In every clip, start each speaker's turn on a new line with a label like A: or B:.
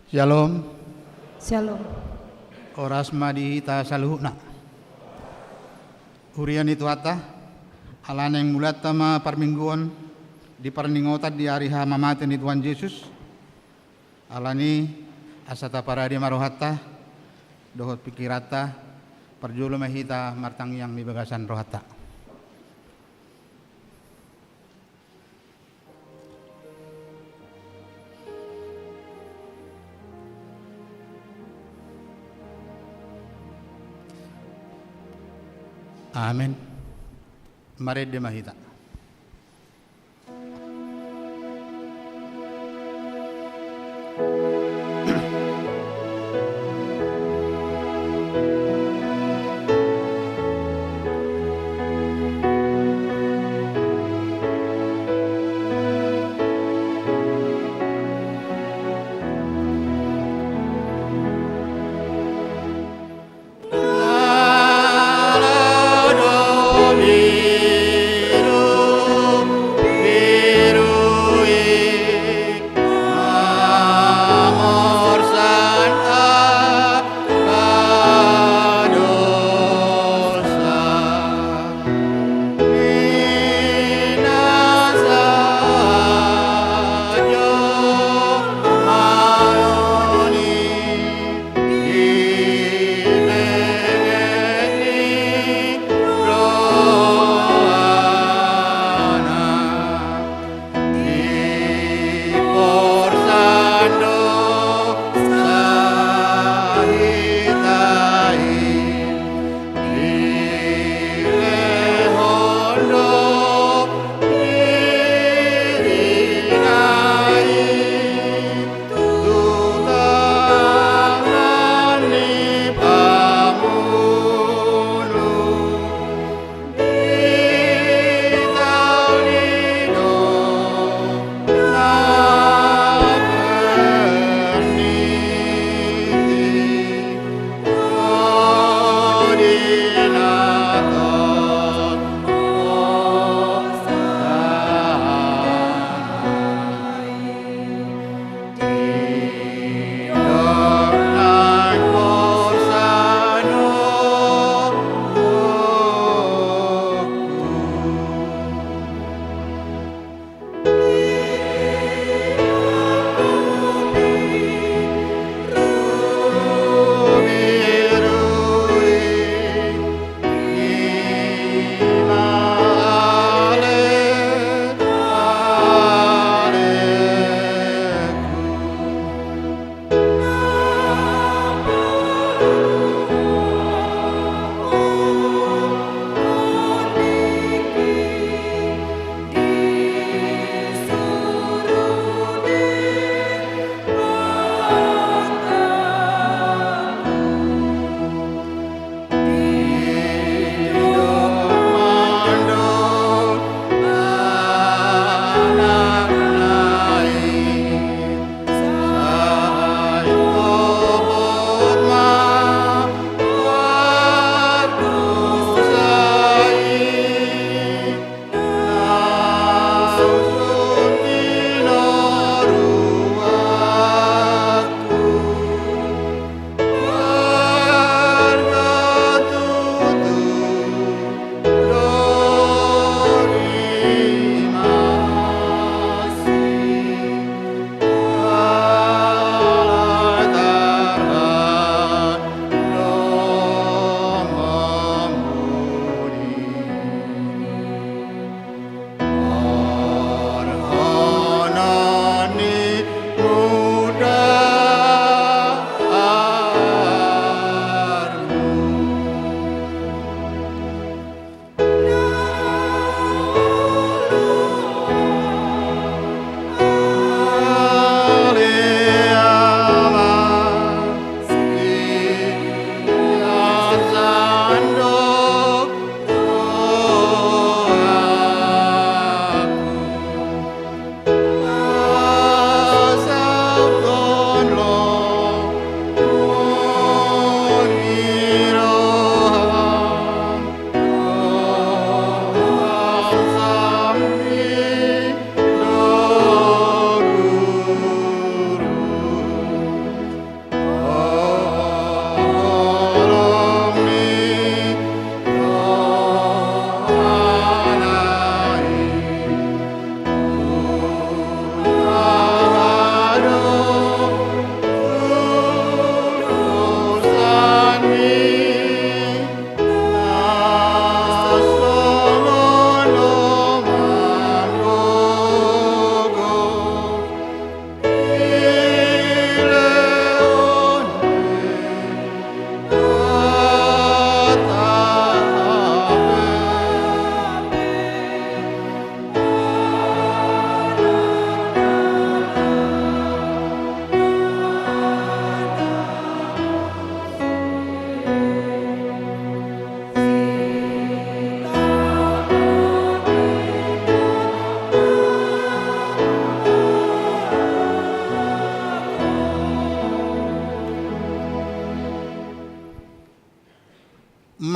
A: Shalom.
B: Shalom.
A: Oras madihita saluhna. Hurian itu ata alana yang mulat tama parmingguan di parningotat di hari hamamaten di Tuhan Yesus. Alani asata para di marohata dohot pikirata perjulu mahita martang yang di bagasan rohata. Amin. Mari de mahita.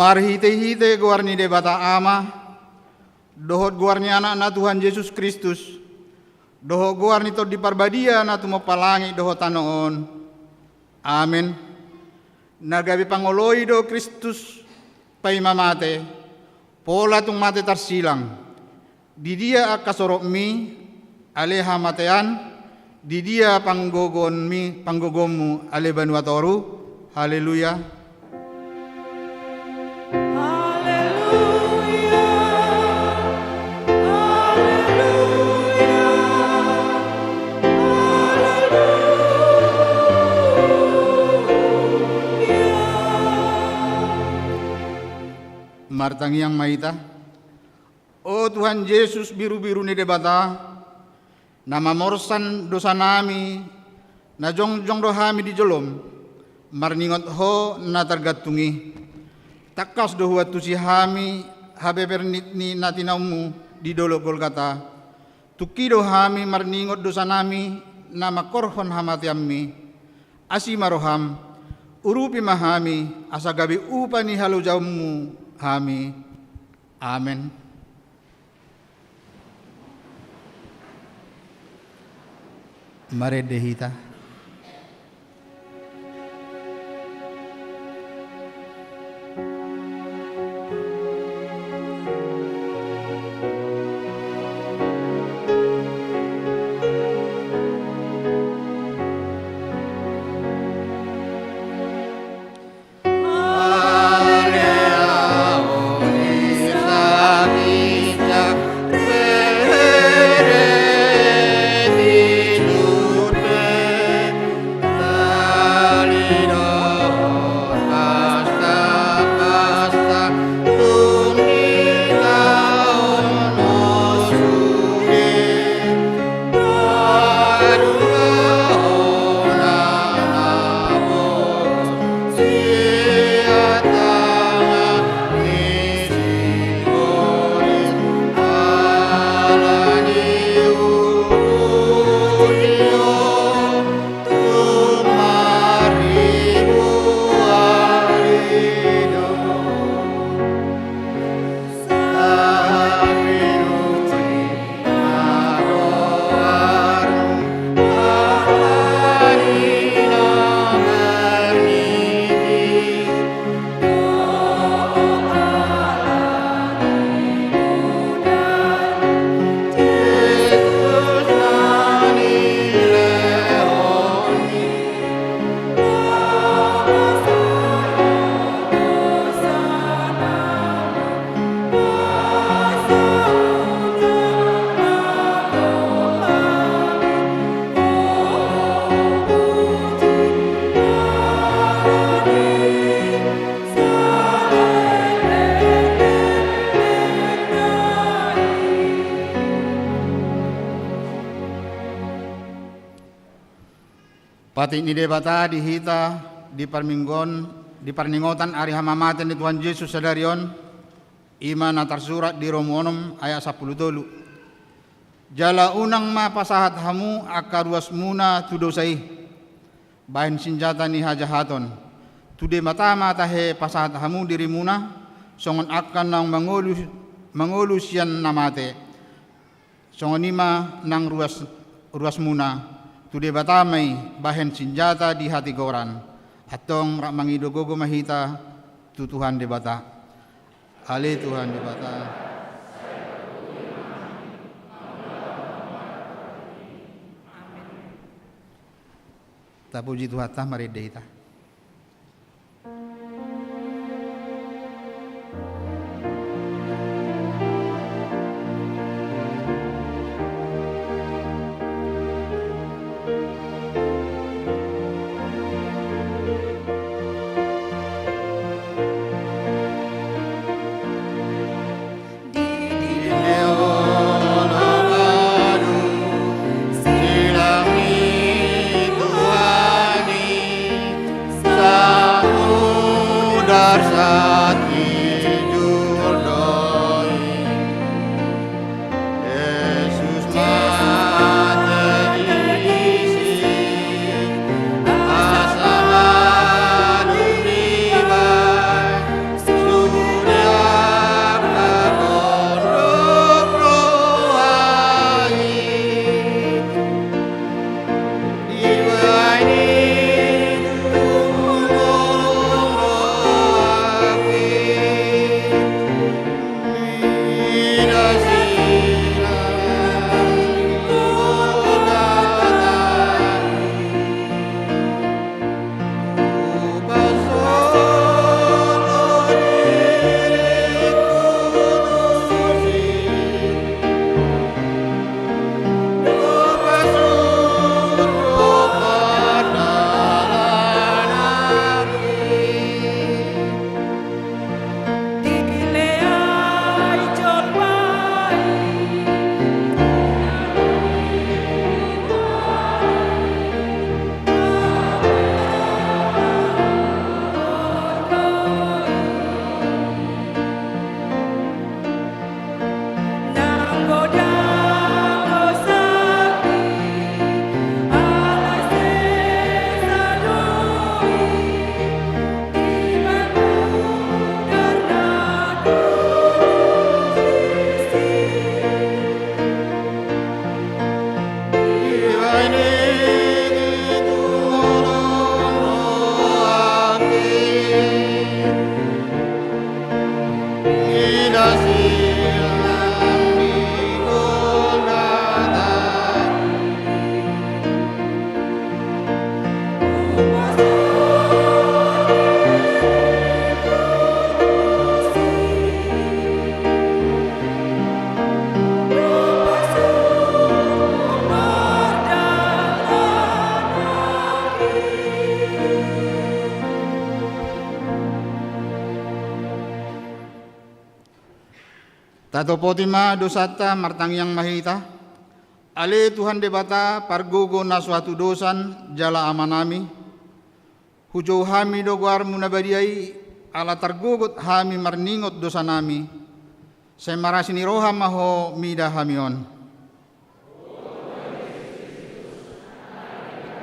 A: Marhite-hite guarni de bata ama, dohot guarni anak na Tuhan Yesus Kristus, dohot guarni to di parbadia na tumapalangi dohot tanoon. Amen. Nagabi pangoloy do Kristus pay mamate, pola tung mate tarsilang, di dia kasorok mi, aleha matean, di dia panggogon mi, panggogomu ale banuatoru. Haleluya. Martangi yang maita, oh Tuhan Yesus biru-biru ni debata, nama morsan dosa nami, na jong dohami di jolom, marningot ho na targatungi, takas dohuat tusi hami, habe pernit ni natinaumu di dolo Golgata, tuki dohami marningot dosa nami, nama korhon hamatiammi, asi maroham, urupi mahami, asagabi upani halu jaumu, Hami. Amen. Mari dehita. Pati ni debata dihita di parningotan ari hamamaten ni Tuhan Yesus sadarion iman na tersurat di Romanom ayat 10. Jala unang mapasahat hamu akaruas muna tudosai bahin sinjata ni hajahaton tude mata tahe pasahat hamu diri muna songon akan nang mangulus yan namate songon ima nang ruas muna tude batamay bahen sinjata di hati goran atong rak mangidogogo mahita tu Tuhan de bata. Ale Tuhan de bata. Tapuji Tuhan tah mari deita. Tato potima dosata martangyang mahita. Ale Tuhan debata pargogo na suatu dosan jala amanami. Hujau hami doguar munabadiai ala targogot hami marningot dosa nami. Saya marasini roha maho mida hamion.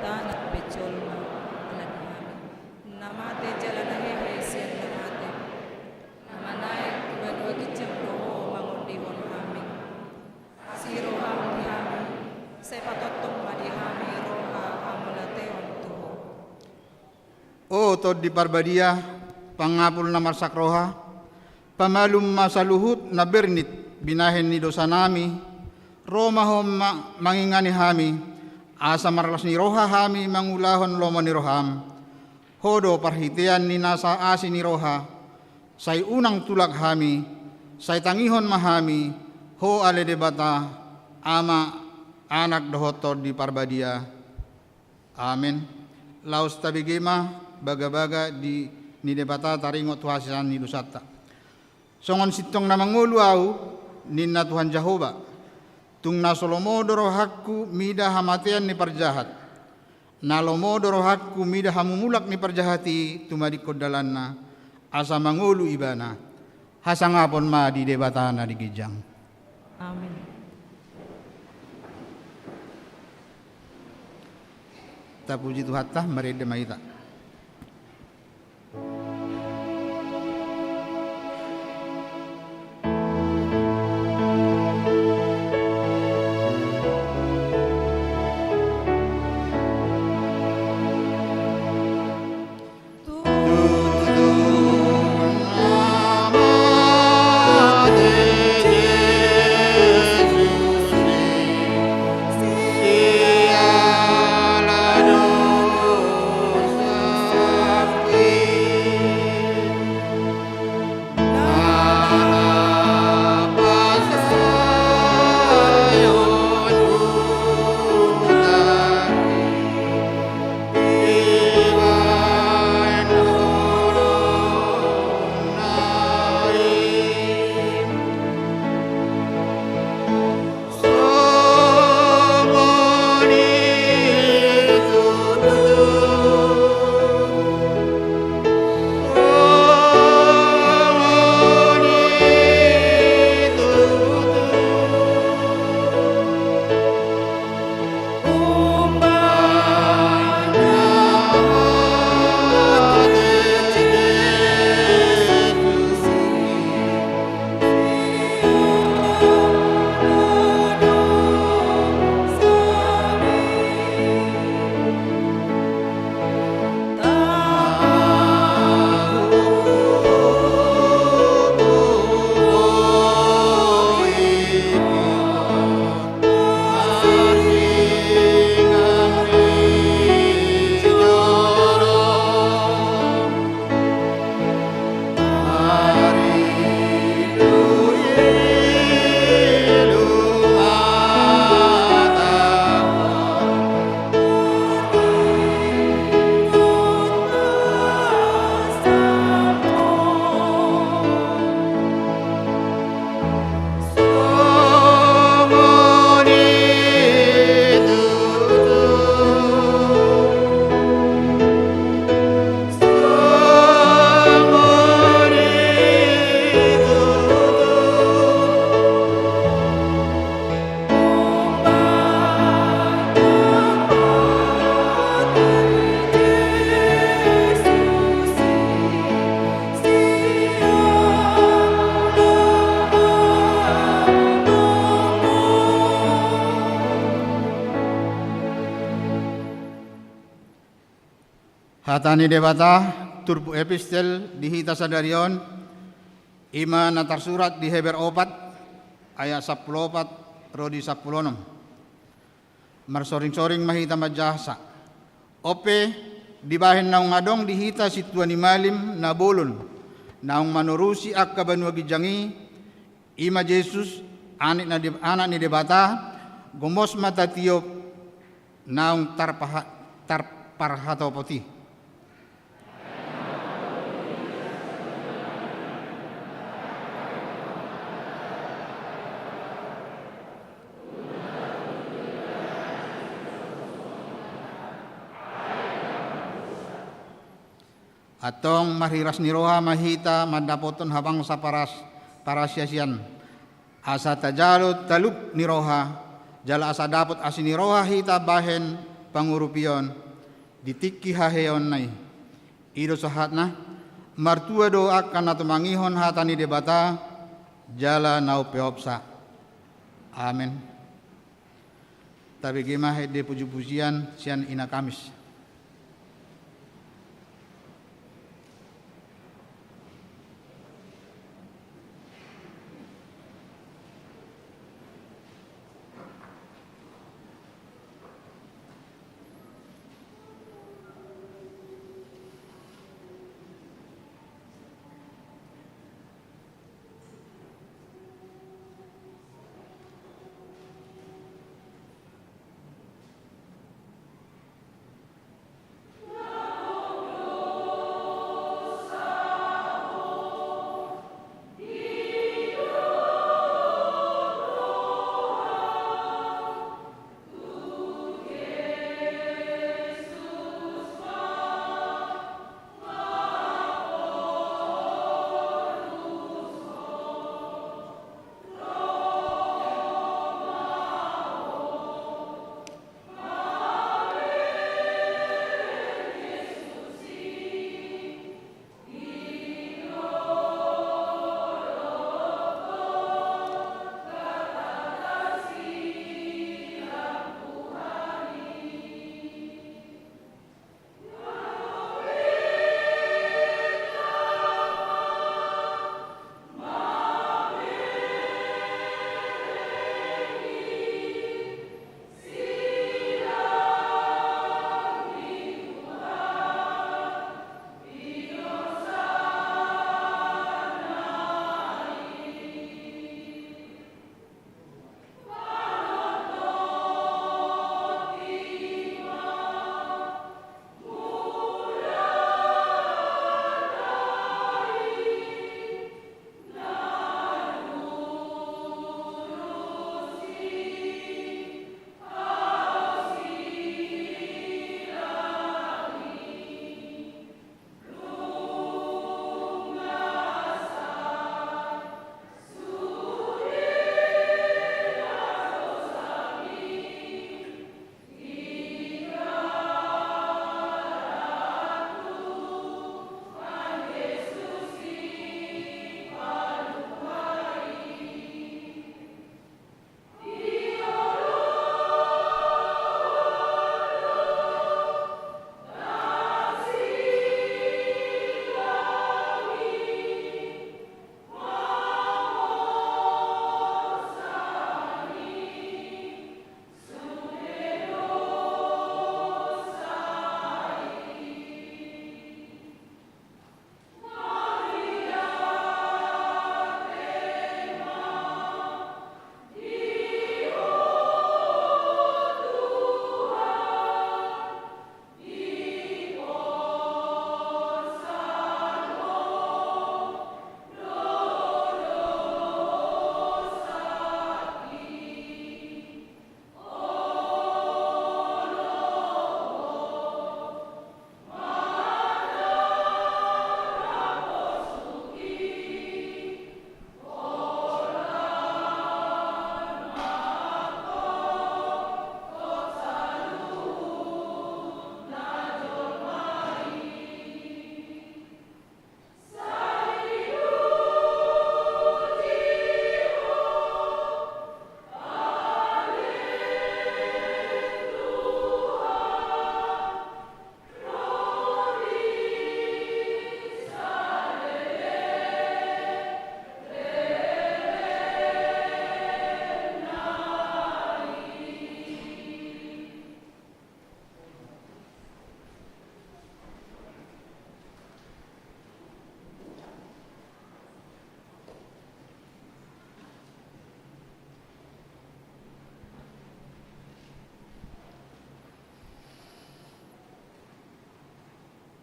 B: Tanat becol alan hami. Namate jalan hehe sian namate. Namanay iban wagit roho mangondihon hami. Si roha di hami. Saya patotong madi hami roha amulateon tuho.
A: O tod di parbadia pangapul na marsak roha. Pamalum masaluhut na bernit binahin ni dosa nami. Roma ho mangingani hami. Asa marlas ni roha hami mangulahon lomo ni roham. Hodo parhitian ni nasa asi ni roha. Say unang tulak hami. Say tangihon mahami. Ho ale debata ama anak dohoto di parbadia. Amin. Laus tabigema baga-baga di ni debata taringot tuhasan ni dosata. Songon sitong na mangulu au ninna Tuhan Jehovah. Tung na solomodoro hakku mida hamatian ni parjahat. Na lomodoro hakku mida hamumulak ni parjahati tumadikod dalanna. Asa mangulu ibana. Hasangapon ma di debatana di gijang.
B: Amin.
A: Tapuji Tuhan tah merede maita. Hatani debata turpu epistel dihita sadarion ima natar surat di Heber 4 ayat 14 rodi 16 marsoring-soring mahita majahsa ope dibahin naung ngadong dihita situan imalim na bolon naung manurusi akka banua gijangi ima Jesus anak ni debata gomos mata tiop naung tarparhato poti. Atong mariras ni roha mahita madapoton habang sa parasyasyan. Asa tajalot talup ni roha, jala asa dapot asin ni roha hita bahen pangurupion, ditikki haheon nai. Ido sahat na, martua do akan na tumangihon hata ni debata, jala nau peopsa. Amin. Tapi gimana de puji-pujian sian ina Kamis.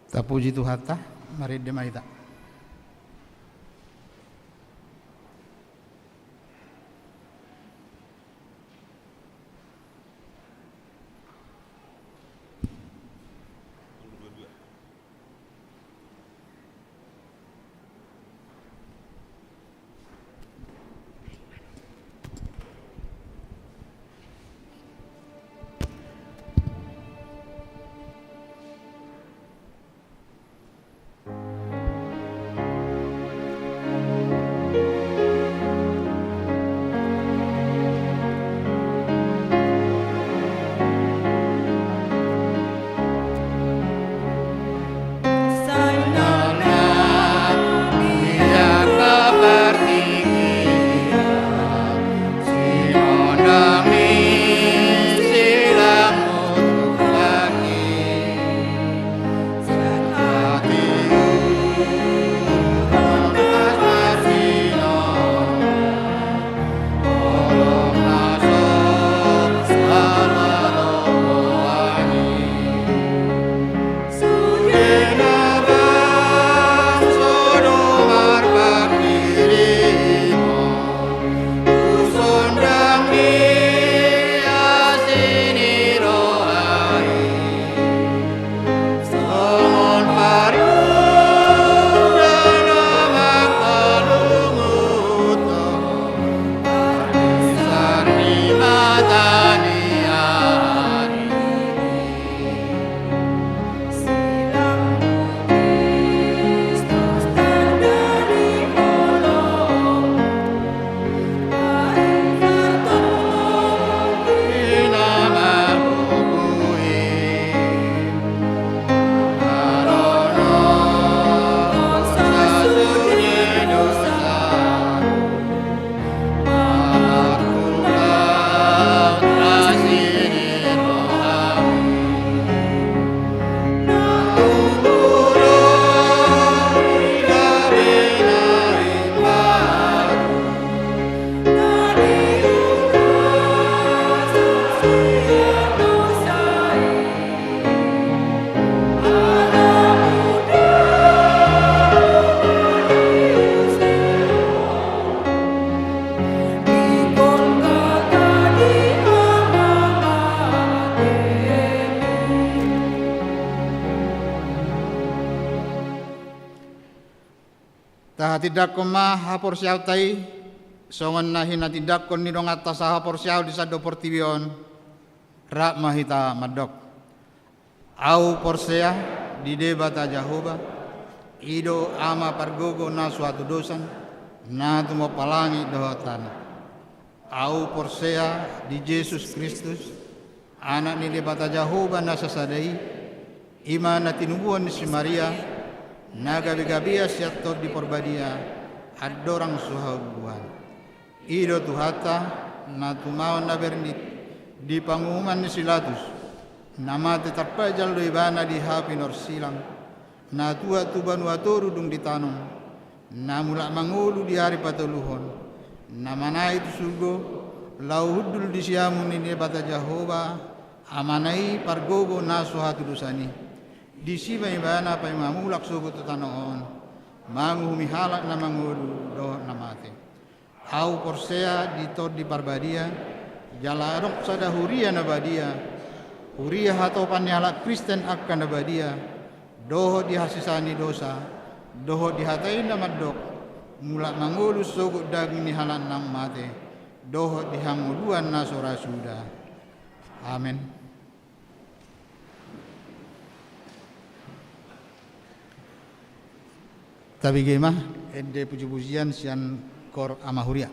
A: Tapuji Tuhan ta, mari demaita. tidak koma hapor siaw tay songon na hinatidak kon ni dong atas hapor siaw di sado portibion rak mahita madok au porsea di debata Jehovah ido ama pargogo na suatu dosan na tumo palangi dohotan au porsea di Yesus Kristus anak ni debata Jehovah na sasadai ima na tinubuan ni si Maria na gabi-gabia siato di porbadia adorang suhabuan ido tuhata na tumawan na bernit di pangumuman ni Silatus nama tetap pajal do ibana di hapinor silang na tua tuban watoru dung ditanong na mula mangulu di hari patuluhon na mana itu surgo lau hudul di siamun ini bata Jehovah amanai pargogo na suhatu dosani di siba ibana pa mamulak sugo tutanoon mangu humihalak na mangulu do namate au porsea di tod di parbadia jalarok sada huria na badia huria hatau panyala Kristen akan na badia doho dihasisani dosa doho dihatain na madok mula mangulu sugo daging ni halan nang mate doho dihanguluan na sorasuda amen. Tapi gimana? Ede puji-pujian sian kor amahuria.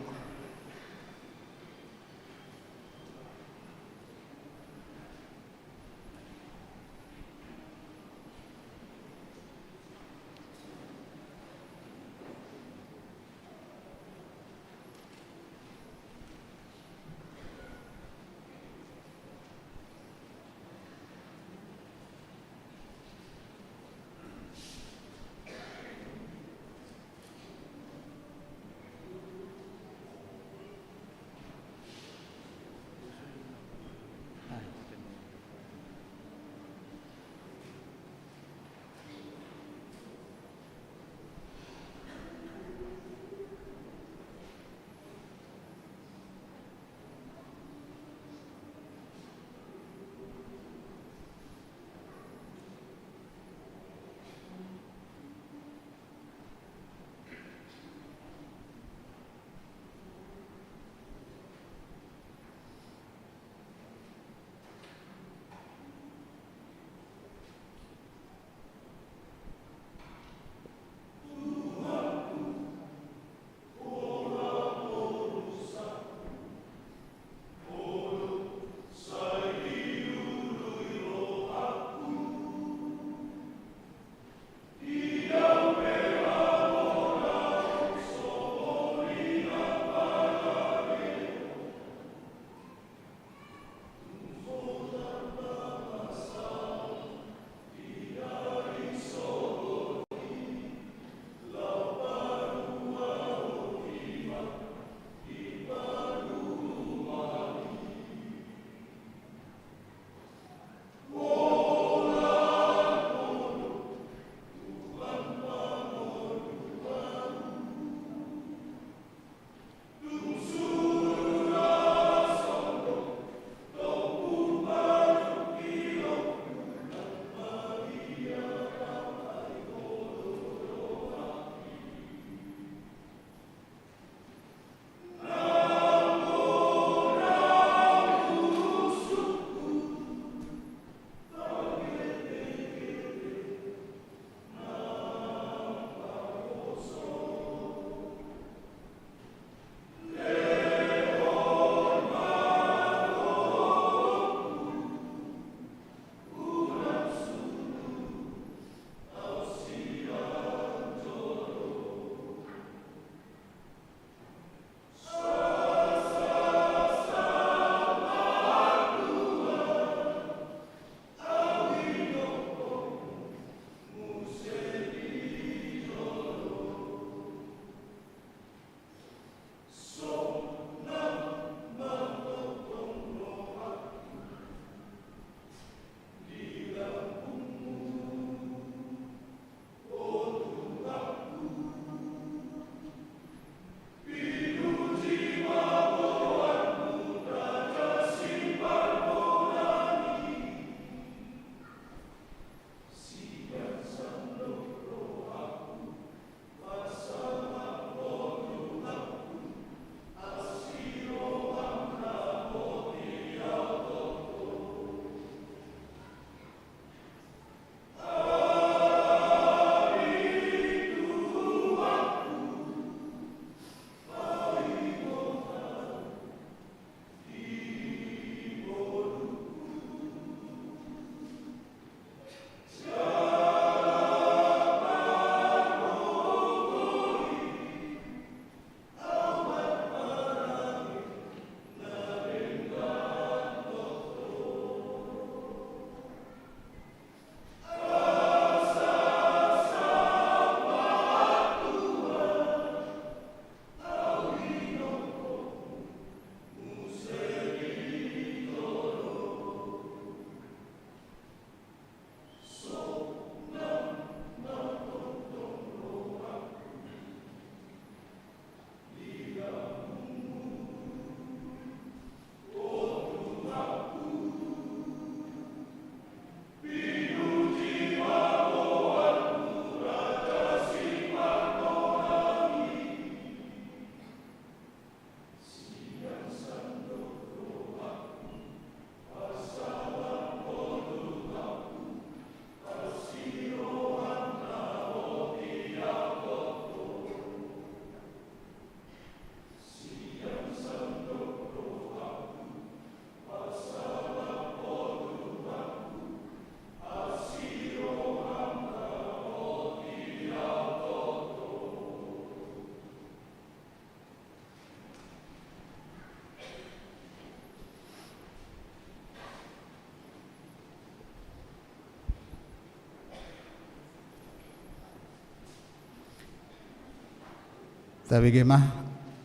A: Tapi gemah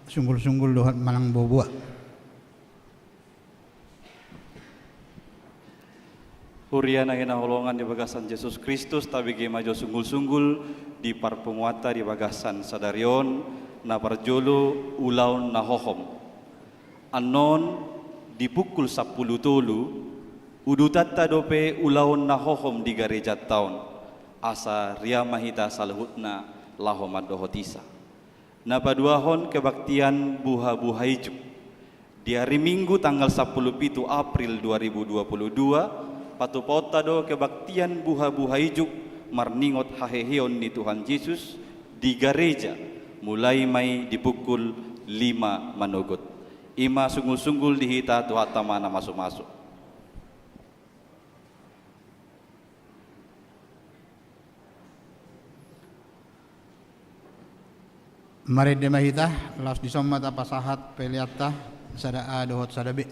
A: sunggul-sunggul dohat manang bobuak.
C: Huriana hina holongan di bagasan Yesus Kristus tabi gemajo sunggul-sunggul di parpenguata di bagasan sadarion na parjolo ulaun na hohom. Anon di pukul 10 tolu udutatta dope ulaun na hohom di gereja taun asa ria mahita salhutna lahomad dohotisa. Na paduahon kebaktian buha-buha ijuk di hari Minggu tanggal 17 April 2022 patupota do kebaktian buha-buha ijuk marningot haheheon ni Tuhan Yesus di gereja mulai mai di pukul 5 manogot. Ima sunggul-sunggul dihita tuhata mana masuk-masuk.
A: Mari demahita las disommat apa sahat peliatta sada a dohot sada b.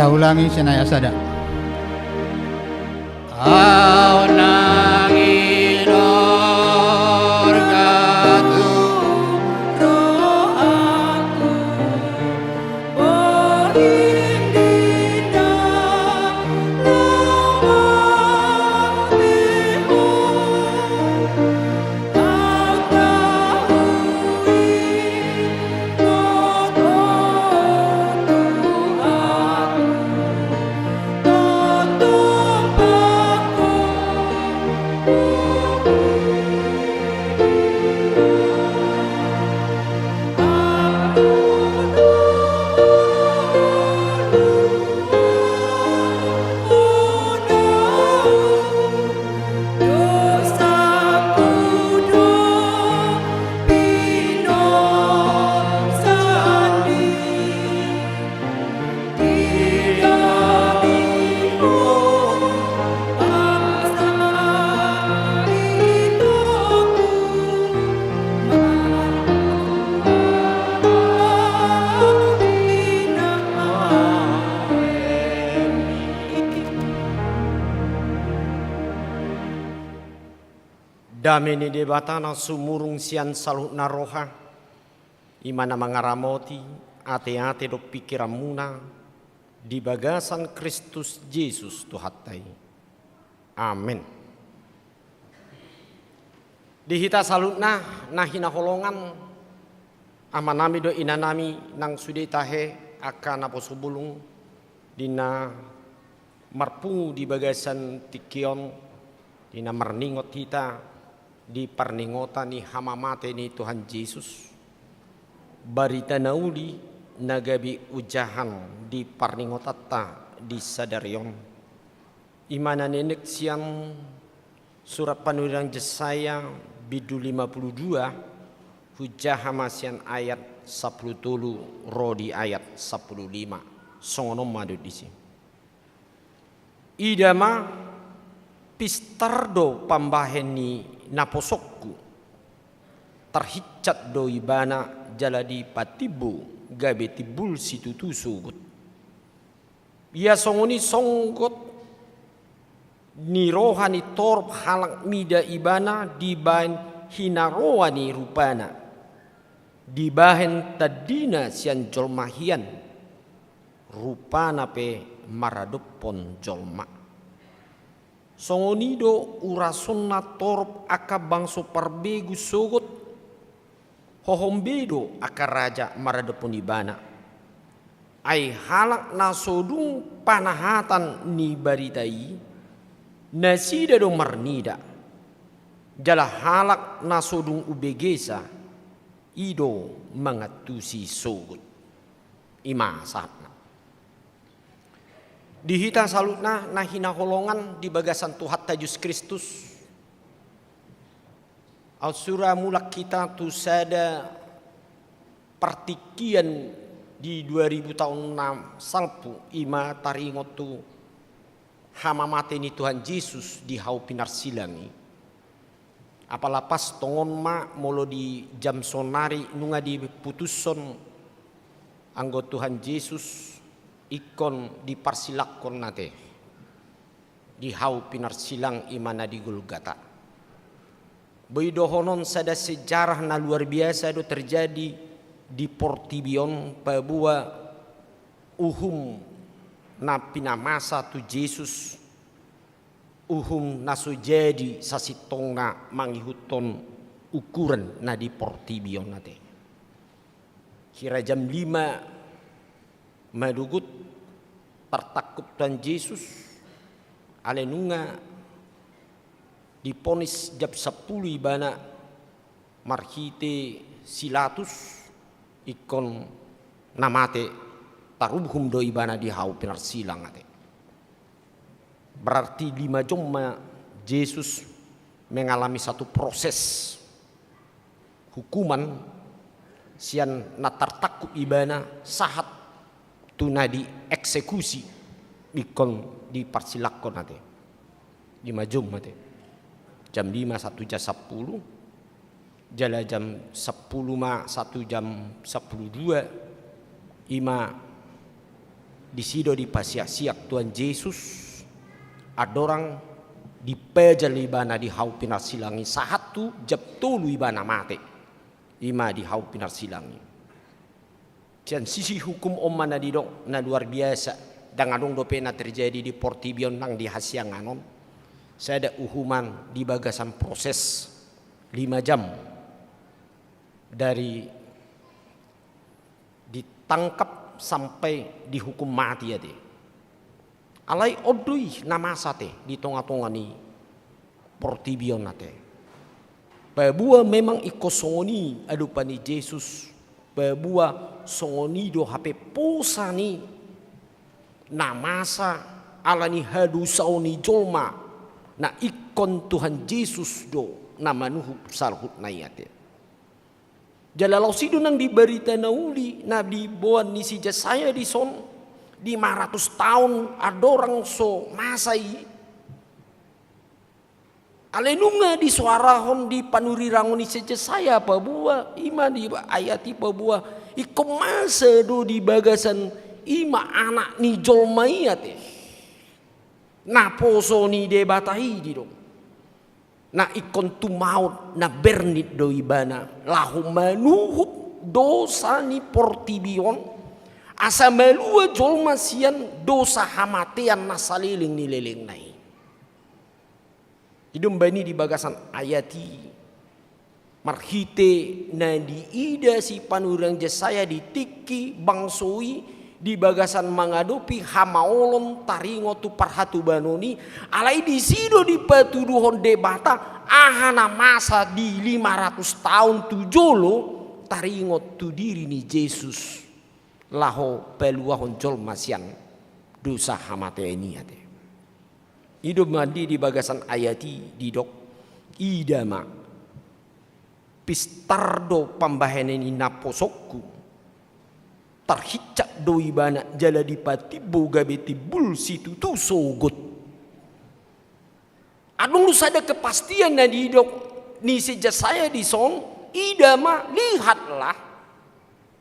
A: kita ulangi senaya sada. Au nangin orgatu
B: rohaku berindina lamateho akahui noto Tuhan totompaku
D: Dameni debatana sumurung sian salutna roha imana mangaramoti ate-ate do pikiramuna di bagasan Kristus Yesus Tuhattai. Amin. Dihita salutna nahina holongan amanami do inanami nang sude tahe akan apo subulung dina marpungu di bagasan tikion dina marningot hita di parningota ni hamamate ni Tuhan Yesus barita nauli nagabi ujahan di parningotata di sadarion imana nenek siang surat panuliran Yesaya bidu 52 hujah masian ayat 10 rodi ayat 15 songono madu disi idama pistardo pambaheni naposokku terhicat do ibana jaladi patibu gabe tibul situtu sugut ia songoni songgot ni rohani torp halak mida ibana dibahen hinaroani rupana dibahen tadina sian jolmahian rupana pe maradopon jolma songonido urasonna torp aka bangso parbegu sogot hohombedo aka raja maradopon ibana ai halak nasodung panahatan ni baritai nasida do marnida jala halak nasodung ubegesa ido mangatusi sogot imasat dihita salutna nahina holongan di bagasan Tuhan Yesus Kristus al surah mulak kita tu sada partikian di 2000 tahun 6 salpu ima taringotu hamamate ni Tuhan Yesus di hau pinar silangi apalapas tongon ma molo di jam sonari nunga di putuson anggo Tuhan Yesus ikon di parsilakon nate di hau pinar silang imana di Golgata. Beidohonon sada sejarah na luar biasa do terjadi di Portibion pabua uhum na pinamasa tu Yesus uhum nasu jadi sasitong na mangihuton ukuran na di Portibion nate. Kira jam 5 madugut tertakut Tuhan Yesus alenunga diponis jam 10 ibana marhite silatus ikon namate tarubhum do ibana di hau pinar silang ate berarti 5 jam Yesus mengalami satu proses hukuman sian natar takut ibana sahat tuna di eksekusi ikon di parsilakon nate 5 jam nate jam 5 1 jam 10 jala jam 10 ma 1 jam 10 2 ima di sido di pasiak Tuhan Yesus adorang di pejal ibana di hau pinar silangi sahatu jab tulu ibana mate ima di hau pinar silangi. Dan sisi hukum omana di dok na luar biasa dan adong dopena terjadi di Portibion nang di Hasianganon. Saya ada uhuman di bagasan proses 5 jam dari ditangkap sampai dihukum mati ya deh. Alai odui nama sate di tonga-tonga ni Portibion nate. Pebua memang ikosoni adupani Yesus. Pebua songoni do hape posa ni namasa alani hadu sauni jolma na ikon Tuhan Yesus do nama nuhu salhut nayate. Jalalau sido nang diberita nauli na dibuat ni si saya di son di 500 tahun adorang so masai alenunga di suarahon di panurirangon ni si saya pabua ima di ayati pabua ikom masa do di bagasan ima anak ni jolmaiyate na poso ni debatahi di dong na ikon tu maut na bernit do ibana lahu manuhup dosa ni Portibion asa melua jolma sian dosa hamatian na saliling ni leleng nai hidung bani di bagasan ayati marhite na di ida si panurang jasaya di tiki bangsoi di bagasan mangadopi hamaolon taringo tu parhatu banoni alai di sido di patuduhon debata ahana masa di 500 tahun tu jolo taringo tu diri ni Yesus laho peluahon jol masian dosa hamate ini ate hidup mandi di bagasan ayati di dok idama pistardo pambaheneni naposokku tarhicak do ibana jala dipati boga beti bul situ tu sogot adung lu sada kepastian na di dok ni sejak saya di son idama lihatlah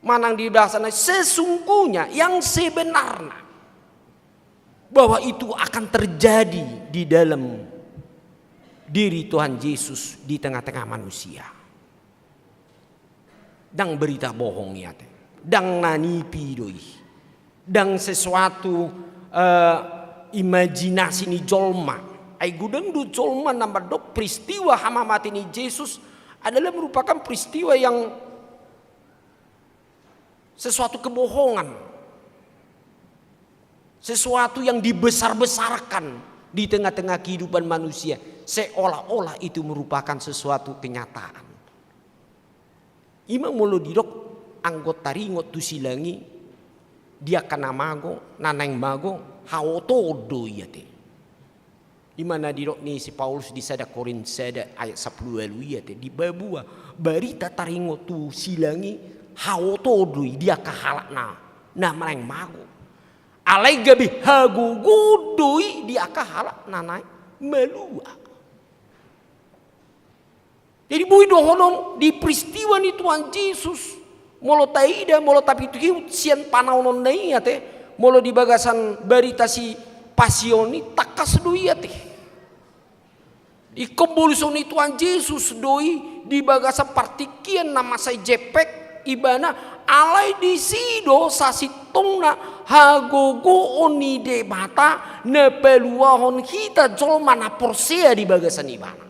D: manang di dasarnya sesungguhnya yang sebenarnya bahwa itu akan terjadi di dalam diri Tuhan Yesus di tengah-tengah manusia. Dang berita bohong ya teh, dang nanipi doi, dang sesuatu imajinasi ni jolma. Ai gudang du jolma nambah dok peristiwa hama mati ni Yesus adalah merupakan peristiwa yang sesuatu kebohongan, sesuatu yang dibesar-besarkan di tengah-tengah kehidupan manusia, seolah-olah itu merupakan sesuatu kenyataan. Imang mulu dirok anggota ringot tu silangi dia kana mago naneng mago hawotodo ya te. Imana dirok ni si Paulus di sada Korin sada ayat 10 ya te di babua barita taringot tu silangi hawotodui dia kahalakna na maneng mago alai gabi hagugudui dia kahalak nanai melua. Jadi bui dohonon di peristiwa ni Tuhan Yesus molo taida molo tapi tu sian panaunon nai ate molo di bagasan berita si pasioni takas dui ate di kebolison ni Tuhan Yesus doi di bagasan partikian nama saya jepek ibana alai di sido sasitongna hagogo oni debata ne peluahon kita jolma na porsia di bagasan ibana.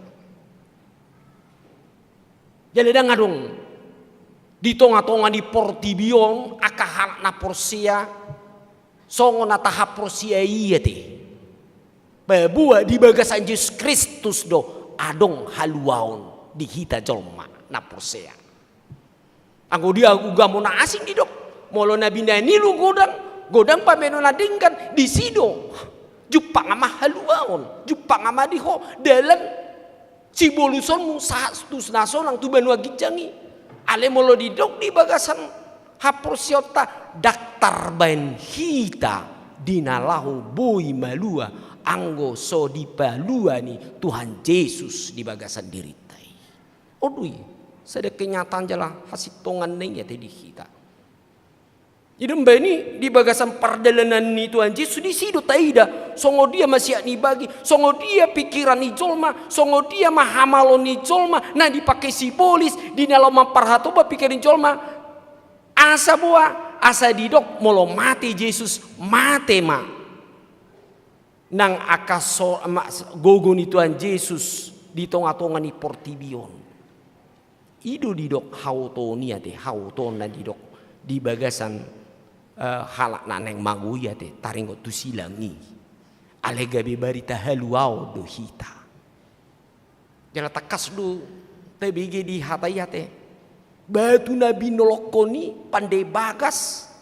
D: Jadi ngadong di tonga-tonga di Portibion akahal na porsia songo na tahap porsia iya te. Pebua di bagasan Yesus Kristus do adong haluaon di kita jolma na porsia. Anggo dia uga mona asing di dok molo nabi ni lu godang pameno na dingkan di sido jupang ama haluaon jupang ama diho dalam si boluson mu sahastus nasional tu benua gijangi ale molo di dok di bagasan haporsiota daktar bain hita dinalahu boy malua anggo so dipalua ni Tuhan Yesus di bagasan diritai odui sada kenyataan jala hasitongan neng ya tadi kita Idemba ini di bagasan pardalanan ni Tuhan Yesus di sido taida songo dia masih ni bagi songo dia pikiran ni jolma songo dia mahamalo ni jolma nah dipakai simbolis di dalam memperhatoba pikiran jolma asa buah asa didok molo mati Yesus mate ma nang akaso gogo ni Tuhan Yesus di tonga-tonga ni portibion ido didok hauto niate hauto na didok di bagasan halak naneng maguya te taringo tu silangi alega be barita haluau do hita jala takas do tebige di hatayate batu nabi nolokoni pandai bagas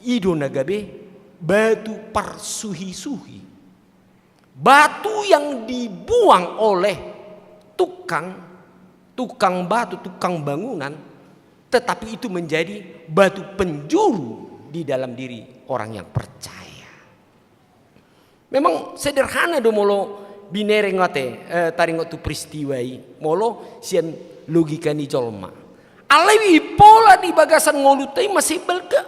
D: ido nagabe batu parsuhi-suhi batu yang dibuang oleh tukang batu tukang bangunan tetapi itu menjadi batu penjuru di dalam diri orang yang percaya. Memang sederhana do molo binereng ate taringo tu peristiwai molo sian logika ni jolma. Alewi pola di bagasan ngolutai masih belga.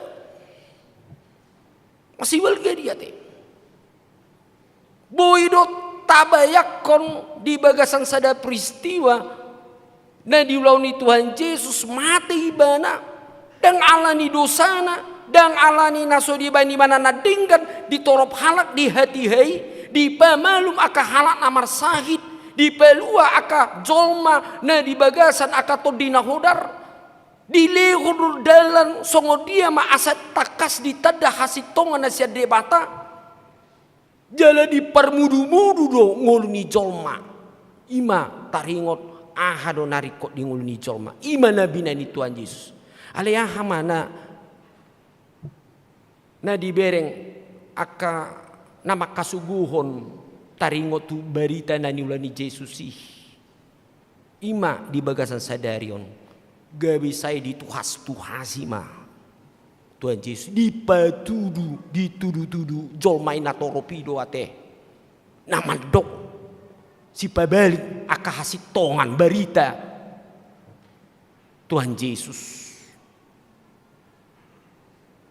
D: Masih belga dia te. Boido tabayakon di bagasan sada peristiwa nah diulauni Tuhan Yesus mati ibana dan alani dosana dan alani naso di bani mana nadingkan ditorop halak di hati hai di pamalum aka halak namar sahid di pelua aka jolma nah di bagasan aka todina hodar di lehudur dalan songo dia ma asat takas di tada hasit tonga nasia debata jala di parmudu-mudu do ngoluni jolma ima taringot ahado narikot di nguluni jolma imana bina ni Tuhan Yesus ale aha mana na dibereng aka nama kasuguhon taringot tu barita na niulani Yesus sih ima di bagasan sadarion gabi saya dituhas-tuhasi ma Tuhan Yesus ditudu jolma ina toropido ate nama dok si pabalik aka hasit tongan barita Tuhan Yesus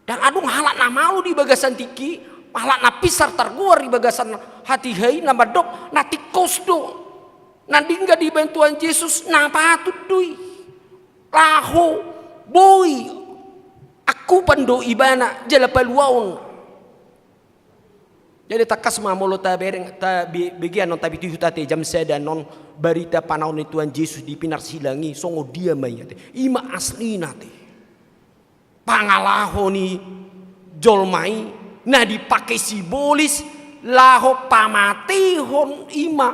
D: dan adung halak na malu di bagasan tiki halak na pisar targuar di bagasan hati hai nama dok na tikos do nandingga di bantuan Yesus na patut dui laho boy aku pando ibana jala paluaon jadi takas mamolo ta bereng ta begian non tabi tuh tate jam seda non barita panaon ni Tuhan Yesus di pinar silangi songo dia mayate ima asli nate pangalaho ni jolmai nah dipakai simbolis laho pamatihon ima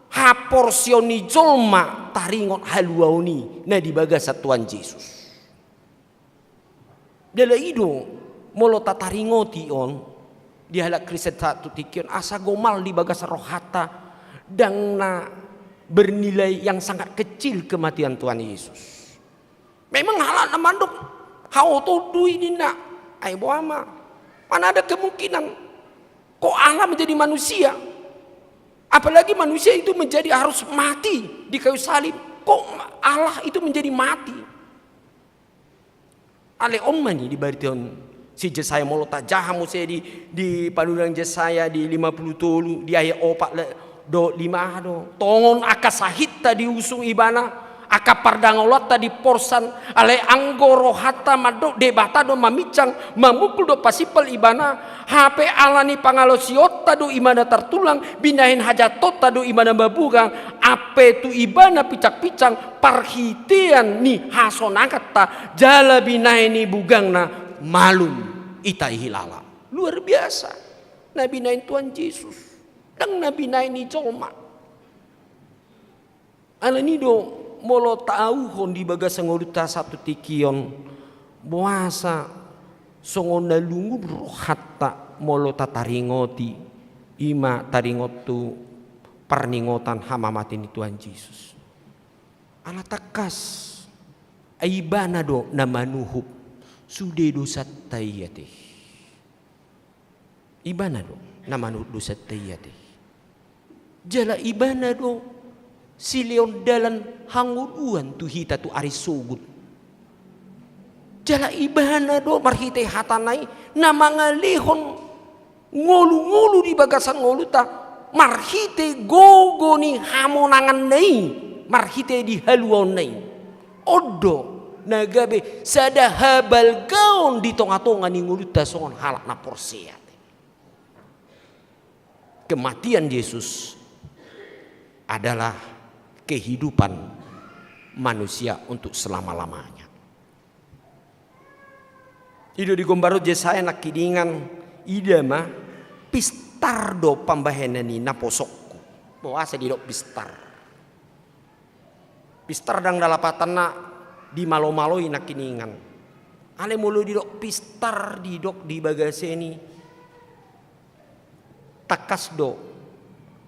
D: haporsion ni jolma taringon haluauni nah di bagasa Tuhan Yesus dela ido molo tataringoti on di halak Kristen satu tikion asa gomal di bagas rohata dan na bernilai yang sangat kecil kematian Tuhan Yesus. Memang halak na mandok hau to dui dina ai boama mana ada kemungkinan kok Allah menjadi manusia apalagi manusia itu menjadi harus mati di kayu salib kok Allah itu menjadi mati ale omani di bariton si Jesaya molo tak jahamu saya di padurang Jesaya di 50 tolu di ayat 4 do 5 do tongon aka sahita diusung ibana aka pardangolot tadi porsan ale anggoro hatta mado debata do mamicang mamukul do pasipal ibana HP alani pangalosiota do imana tertulang binahin hajatot do imana babugang ape tu ibana picak-picang parhitian ni hasonangkata jala binahin ni bugangna malum itai hilala luar biasa nabi nain Tuhan Yesus dan nabi nain ni jolma alani do molo tahu hon di bagas ngoluta satu tikion boasa songon nalungu hatta molo tataringoti ima taringotu perningotan hamamati ni Tuhan Yesus ala takas aibana do namanuhub sude dosa tayate ibana do namanu dosa tayate jala ibana do silion dalan hanguluan tu hita tu ari sugut Jala ibana do marhite hatanai na mangalihon ngolu-ngolu di bagasan ngolu ta marhite gogo ni hamonangan nai marhite di haluan nai odo nagabe sada habal gaon di tonga-tonga ni ngolu ta songon halak na porseat. Kematian Yesus adalah kehidupan manusia untuk selama-lamanya. Ido di gombaro Yesaya nak kidingan ida mah pistar do pambahenan ni naposokku. Bawa asa di dok pistar. Pistar dang dalapatan na di malo-maloi nak kidingan. Ale mulu di dok pistar di dok di bagaseni. Takas do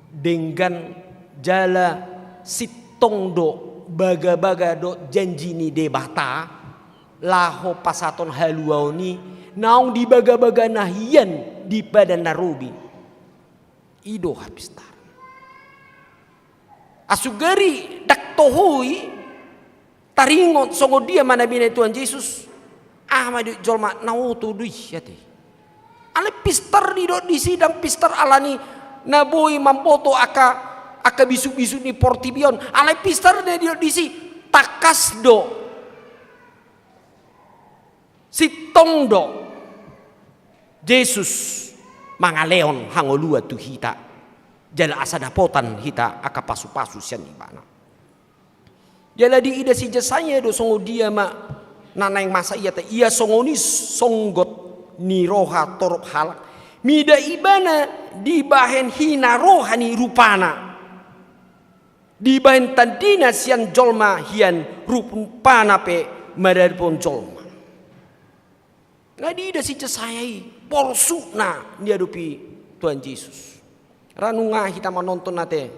D: dengan jala sitong do baga-baga do janji ni debata laho pasaton haluau ni naung di baga-baga nahian di pada narubi ido habis tar asugari dak tohui taringot songo dia mana bina Tuhan Yesus madu jolma nautu duih yate ale pistar di do di sidang pistar alani naboi mampoto aka bisu-bisu ni portibion ale pistar de di do di si takas do si tongdo Yesus mangaleon hangolua tu hita jala asa dapotan hita aka pasu-pasu sian ibana jala di ida si jasanya do songo dia ma nanang masa iya te ia songoni songgot ni roha torop halak mida ibana di bahen hina rohani rupana di bahen tandina sian jolma hian rupana pe madarpon jolma. Nah di si cesayai porsu na dia dupi Tuhan Yesus. Ranunga kita menonton nate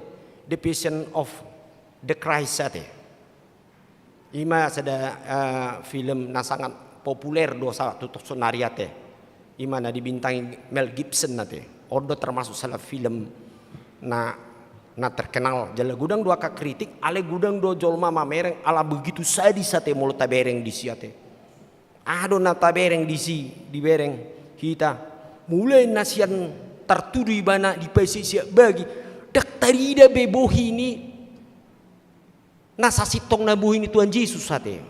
D: The Passion of the Christ ate. Ima sada film na sangat populer dosa tutup sonariate. Ima na dibintangi Mel Gibson nate. Odo termasuk salah film na terkenal. Jala gudang dua ka kritik ale gudang do jolma mamereng ala begitu sadis ate mulut tabereng di siate. Ado nata bereng di bereng kita mulai nasian tertudu ibana di pesisir bagi dak tarida bebohi ini nasa sitong nabuhi ini Tuhan Yesus ate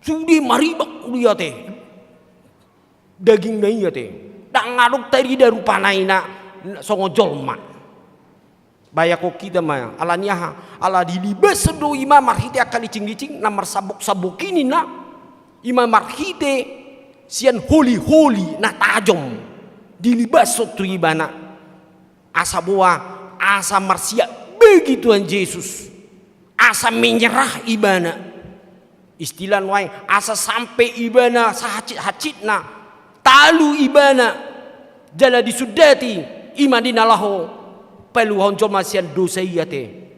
D: sudi maribak dia te daging nai ate dak ngaduk tarida rupana ina songo jolma bayako kita mah alanya ala dilibas do imam marhite akali cing-cing namar sabuk-sabuk ini na Imam marhite sian holy na tajom dilibas sotu ibana asa buah asa marsia bagi Tuhan Yesus asa menyerah ibana istilah wae asa sampai ibana sahacit na talu ibana jala disudati iman dinalahu peluhon joma sian dosa iyate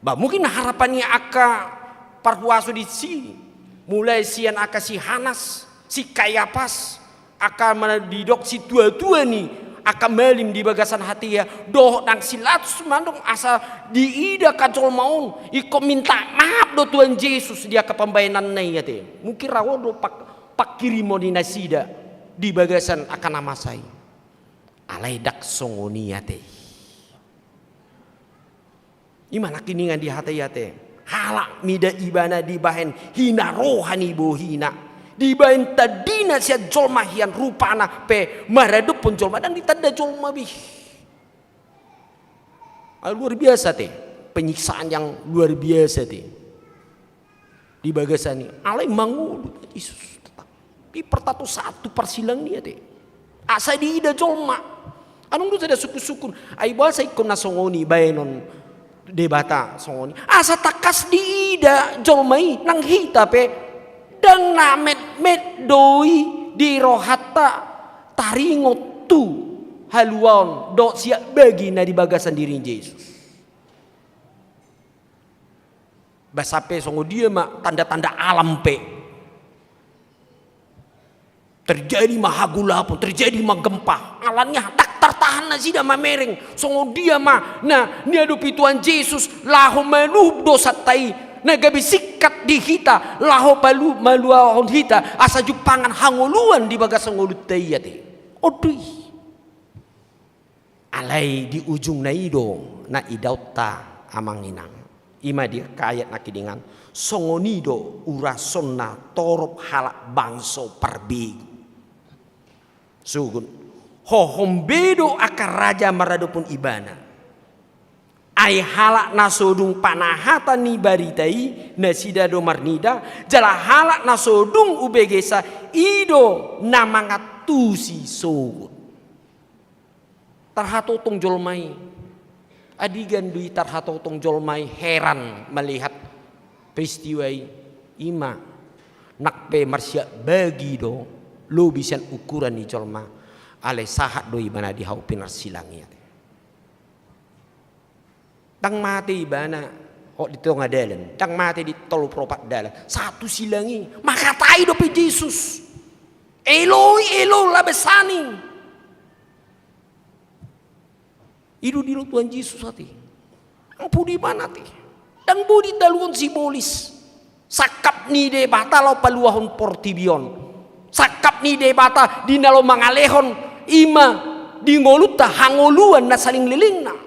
D: ba mungkin harapannya aka parhuasu di sini mulai sian aka si Hanas si Kayapas akan menadidok si tua-tua ni akan melim di bagasan hati ya doh nang silatus mandong asa diida kacol maun iko minta maaf do Tuhan Yesus dia ke pembayanan nai ya te mungkin rawo do pak kirimo di nasida di bagasan akan nama saya alai dak songoni ya te imana kiningan di hati ya te halak mida ibana di bahen hina rohani bohina di bahen tadina sia jolma hian rupana pe maradup pun jolma dan ditanda jolma bih luar biasa teh penyiksaan yang luar biasa teh di bagasani alai mangulu Yesus tetap di pertatu satu persilang dia teh asa di ida jolma anung tu sada suku-suku ai bahasa ikon nasongoni baenon debata songoni asa takas di ida jolmai nang hita pe dang namet met doi di rohata taringot tu haluan do siap bagi na di bagasan diri Yesus basape songo dia mak tanda-tanda alam pe terjadi mahagula pun terjadi gempa alamnya tak tertahan na sida mamereng songo dia ma nah ni adupi Tuhan Yesus lahu menuh dosa tai nagabi sikat di hita laho palu maluahon hita asa jupangan hanguluan di bagas ngulut tayate odui alai di ujung naido na idauta amanginang ima di kayat nakidingan songonido urasonna torop halak bangso parbigu sugun hohombedo akar raja maradopun ibana ai halak nasodung panahatan ni baritai nasidado marnida jala halak nasodung ubegesa ido namangatusi sogut tarhatotong jolmai adigan dui tarhatotong jolmai heran melihat peristiwa ima nakpe marsya bagi do lo bisa ukuran ni jolma ale sahat doi mana di hau pinar silangnya tang mati ibana kok di tengah dalan tang mati di tolu propat dalan satu silangi maka tai do pe Yesus Eloi la besani idu di Tuhan Yesus hati ampu di mana ti dan budi daluan simbolis sakap ni de bata lo paluahon portibion sakap ni de bata di nalo mangalehon ima di ngoluta hangoluan na saling lilingna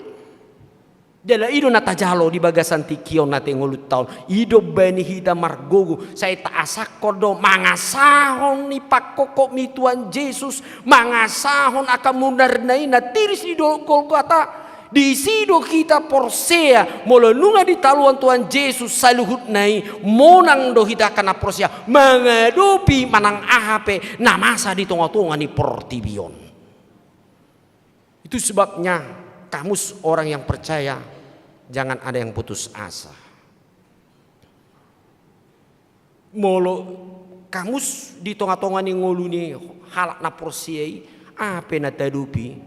D: dala ido na tajalo di bagasan tikion na ngolut taon ido bani hida margogo saya tak asakodo mangasahon ni pakokok mi Tuhan Yesus mangasahon akan munarnai na tiris di Golgota di sido kita porsea molonunga di taluan Tuhan Yesus saluhut nai monang do kita kana porsea mengadopi manang ahape namasa di tonga-tonga ni portibion. Itu sebabnya kamus orang yang percaya jangan ada yang putus asa. Molo kamus di tonga-tonga ni ngoluni halak na porsiai ape na tadupi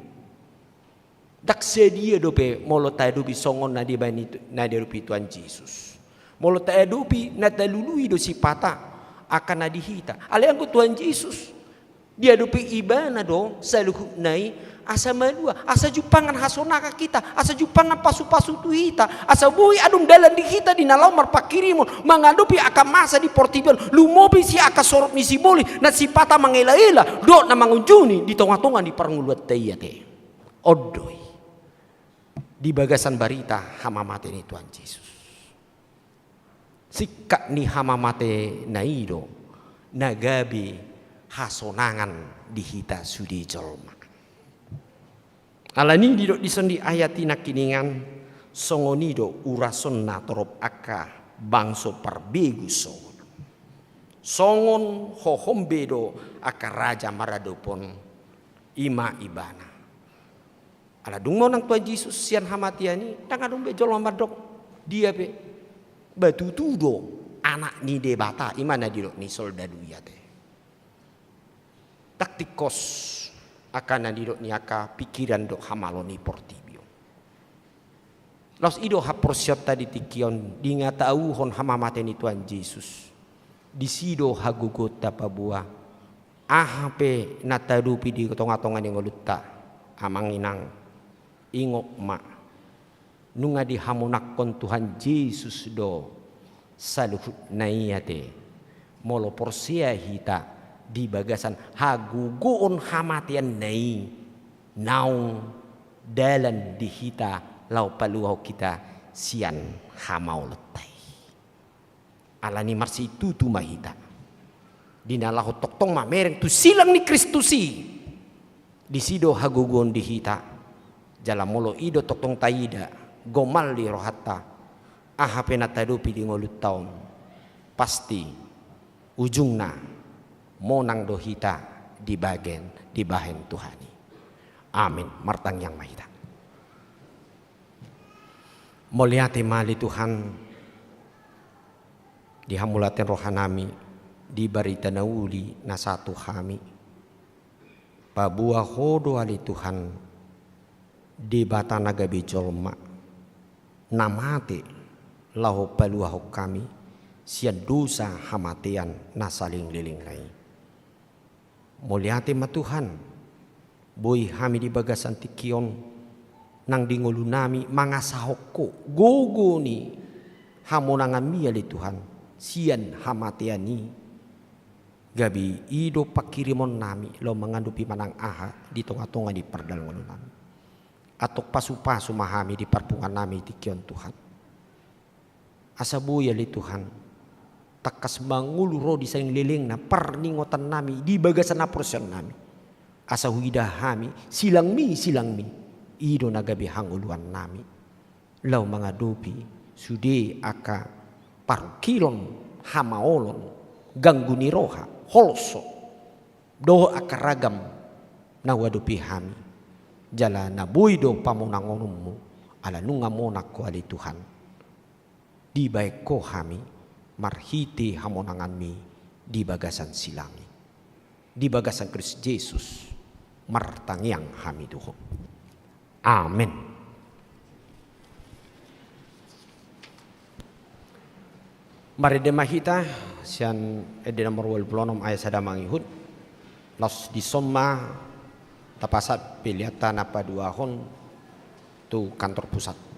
D: dak sedia dope molo tadupi songon na dibani na derupi Tuhan Yesus. Molo tadupi na talului do sipata akan na dihita. Ale ang Tuhan Yesus dia dope ibana do saluhut nai asa malua asa jupangan hasonaka kita asa jupangan pasu-pasu tuhita asa bui adum dalan di kita di nalau marpakirimon mangadopi akan masa di portibion lumobi si akan sorot ni siboli na sipata mangela-ela do na mangunjuni di tonga-tonga di paranguluat tayate odoi di bagasan barita hamamate ni Tuhan Yesus sikak ni hamamate naido nagabi hasonangan di hita sudi jolma alani didok disendi ayati nakiningan songonido urason na torop aka bangso parbegu songon hohombedo aka raja maradopon ima ibana ala dung mo nang Tuhan Yesus sian hamatiani tang adung be jolo madok dia be batu tudo anak ni de bata imana didok ni soldadu yate taktikos akan didok ni aka pikiran dok hamaloni portibio los ido haprosiot tadi tikion dinga tahu hon hamamate ni Tuhan Yesus disido hagugot tapabua ahape natadupi di tonga-tonga ni ngolutta amanginang ingok ma nunga di hamonakon Tuhan Yesus do saluhut naiyate molo porsia hita di bagasan hagugoon hamatian nai naung dalan di hita lau paluau kita sian hamau letai alani marsi tutu mahita dinalahu toktong mamereng tu silang ni Kristusi disido hagugoon di hita jala molo ido toktong taida gomal di rohatta ahape na tadupi di ngolut taon pasti ujungna monang dohita di bahen Tuhani amin martang yang mahita moliate mali Tuhan dihamulaten rohanami di barita nauli na satu kami pabuah hodo ali Tuhan di bata nagabi jolma namate lahu paluah kami sian dosa hamatian nasaling liling lai muliate matuhan boy hami di bagasan tikion nang dingulu nami mangasahoko gogo ni hamonangan mi ali Tuhan sian hamatiani gabi ido pakirimon nami lo mengandupi manang aha di tonga-tonga di pardalungan nami atau pasu-pasu mahami di parpungan nami di kion Tuhan asabu ya li Tuhan takas mangulu ro di saling leleng na parningotan nami di bagasan aprosen nami asa huida hami silang mi ido nagabi hanguluan nami lau mengadupi sude aka parukilon hamaolon gangguni roha holso do aka ragam na wadupi hami jala na boido pamonangonummu ala nunga monako ali Tuhan di baik ko hami marhiti hamonangan mi di bagasan silangi di bagasan Kristus Yesus martangiang hami duho amin. Mari demahita sian edena morwel plonom ayat sada mangihut los di somma tapasat piliatan apa dua hon tu kantor pusat.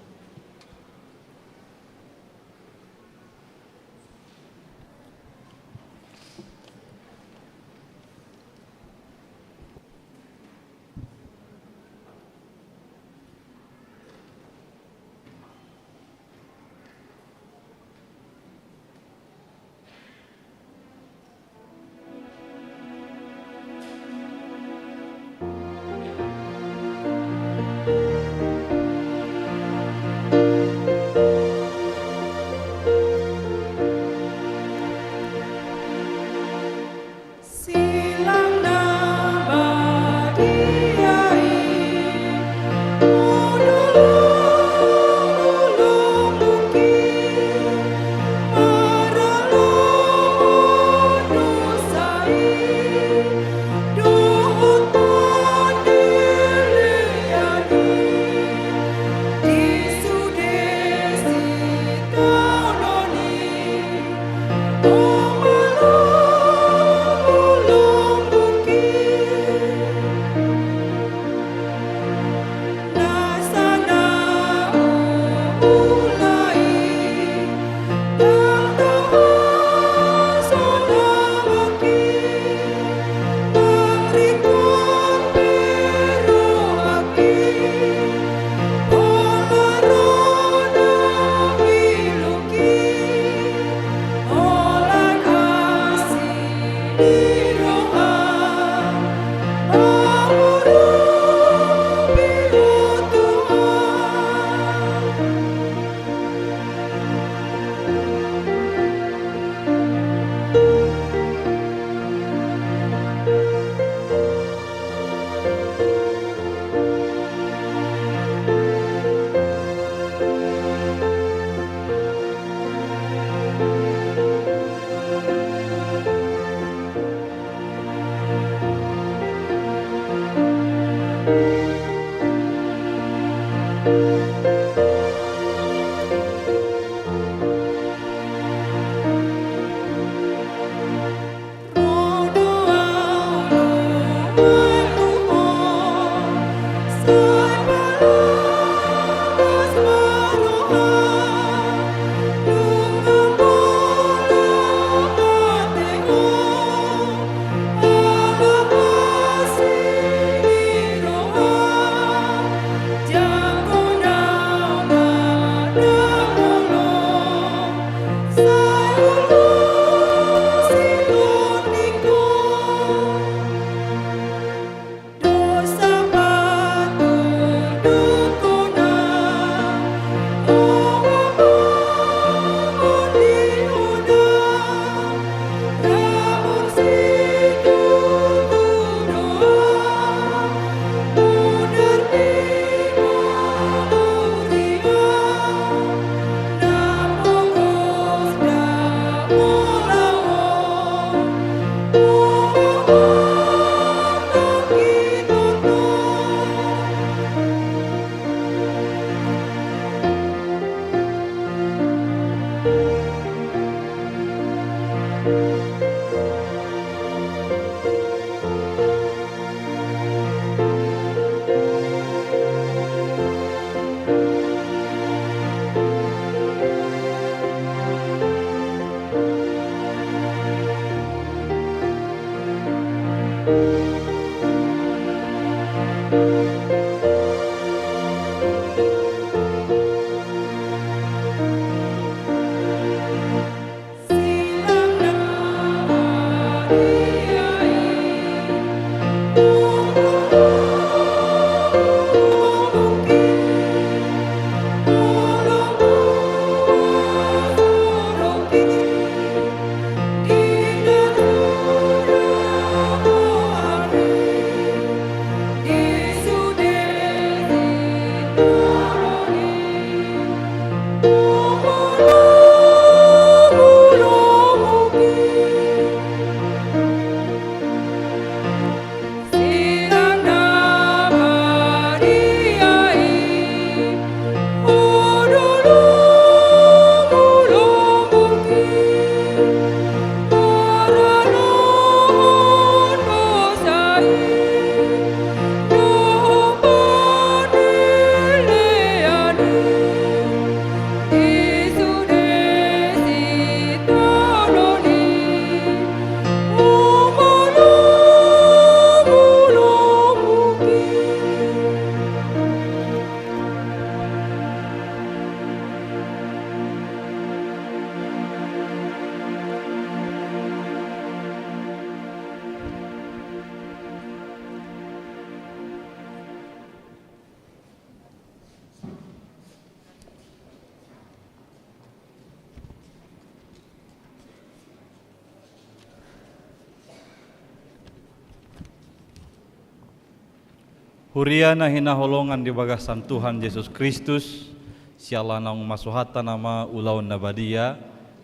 C: Huriana hinaholongan di bagasan Tuhan Yesus Kristus, siala naung masuhata nama ulaun nabadia,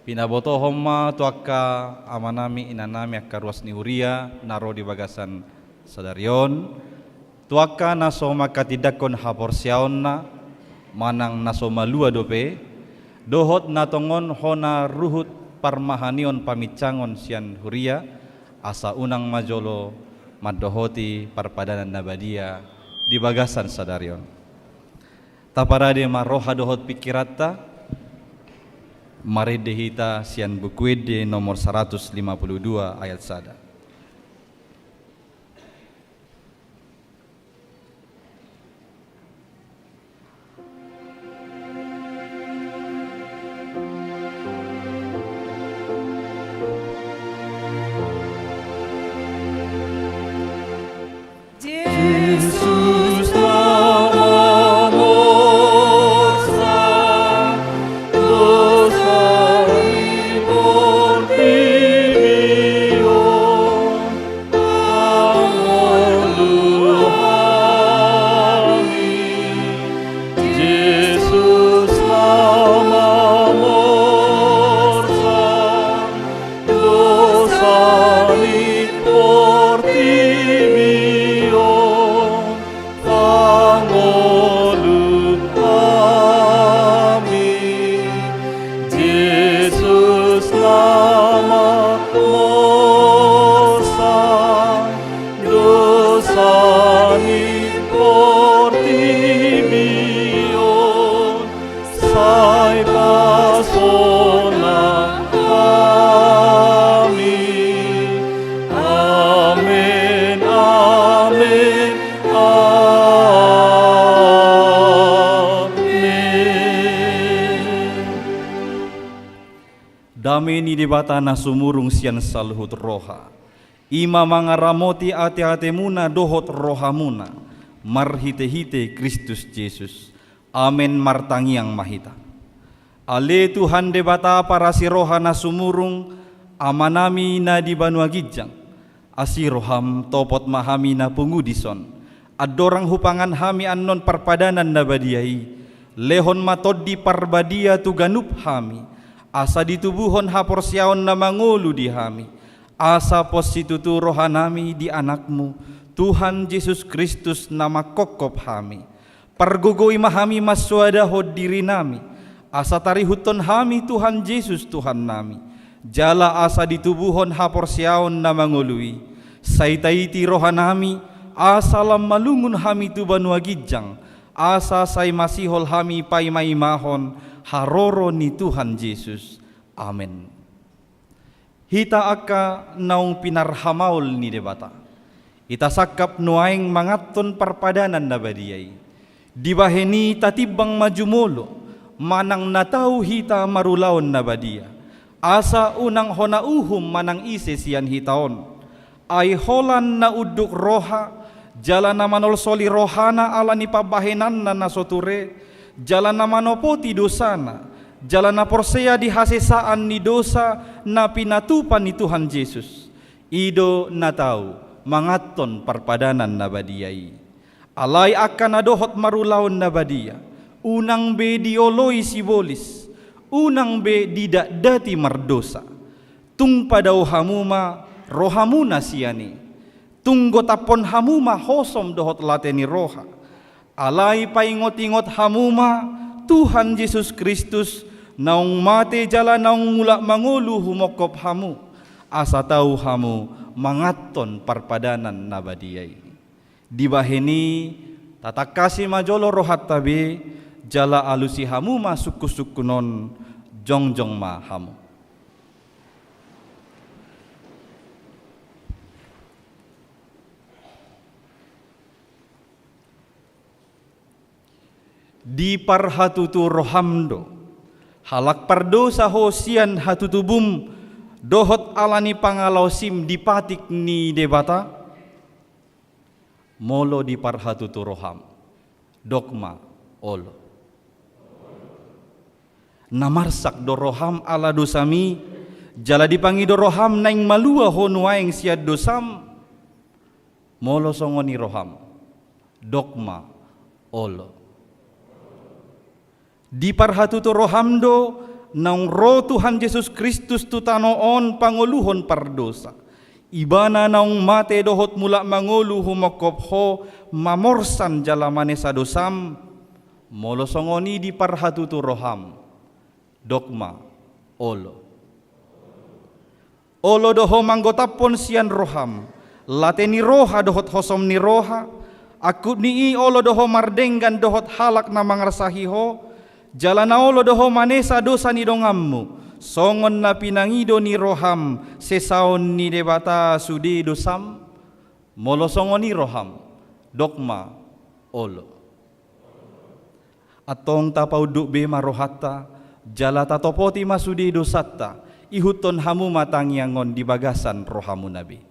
C: pinaboto homma tuaka amanami inanami akaruas ni huria, naro di bagasan sadarion, tuaka naso makatidakon haporsiaon na, manang naso malua dope, dohot natongon hona ruhut parmahanion pamicangon sian huria, asa unang majolo madohoti parpadanan nabadia, di bagasan sadarion. Taparade maroha dohot pikirata maredehita sian bukuede nomor 152 ayat sada.
B: Jesus
C: Dameni debata na sumurung sian salhut roha. Ima mangaramoti ate-ate muna dohot roha muna. Marhite-hite Kristus Yesus. Amen martangiang mahita. Ale Tuhan debata para si roha na sumurung amanami na di Banua Gijang. Asiroham topot mahami na pungudison. Adorang hupangan hami anon parpadanan na badiai. Lehon matod di parbadia tuganup hami. Asa ditubuhon haporsiaon na mangulu di hami. Asa positutu rohanami di anakmu, Tuhan Yesus Kristus na makokop hami. Pargugoy mahami maswadahod diri nami. Asa tarihuton hami Tuhan Yesus Tuhan nami. Jala asa ditubuhon haporsiaon na mangului. Saitaiti rohanami, asa lam malungun hami tu Banua Gijang. Asa say masihol hami pay maimahon, haroro ni Tuhan Yesus. Amen. Hita aka naung pinarhamaul ni debata. Ita sakap nuaing mangaton parpadanan na badiyay. Dibaheni tatibang majumolo, manang natau hita marulaon na badiya. Asa unang honauhum manang ise siyan hitaon. Ay holan na uduk roha, jala na manolsoli rohana ala ni pabahenan na nasoture, jalan na manopoti dosana, jalan na porseya di hasesaan ni dosa na pinatupan ni Tuhan Yesus. Ido na tau mangaton parpadanan na badiyai. Alay akan nadohot marulaon na badiya. Unang be dioloy sibolis, unang be didak dati mardosa. Tung padaw hamuma rohamuna siyani. Tung gotapon hamuma hosom dohot lateni roha. Alay paingot-ingot hamuma Tuhan Yesus Kristus naung mate jala naung mula mangulu humokop hamu. Asa tau hamu mangaton parpadanan nabadiyai. Dibaheni tatakasi majolo rohat tabi jala alusi hamu ma suku-sukunon jongjong ma hamu. Di parhatutu rohamdo halak pardosa hosian hatutubum dohot alani pangalausim dipatik ni debata molo di parhatutu roham dogma olo namarsak do roham ala dosami jala dipangi do roham naing malua honuaing siad dosam molo songoni roham dogma olo. Di parhatuto rohamdo nang roh Tuhan Yesus Kristus tu tanoon panguluhon pardosa. Ibana naung mate dohot mula mangulu humokopho mamorsan jalamane sa dosam. Molosongoni di parhatuto roham. Dogma olo. Olo doho manggotapon sian roham. Lateni roha dohot hosom ni roha. Akut ni olo doho mardenggan dohot halak na mangarsahiho. Jalana olo doho manesa dosa ni dongammu. Songon na pinangido ni roham. Sesaon ni debata sudi dosam. Molosongon ni roham. Dogma olo. Atong tapauduk be marohata. Jala tatopoti masudi dosatta. Ihuton hamu matangyangon di bagasan rohamu nabi.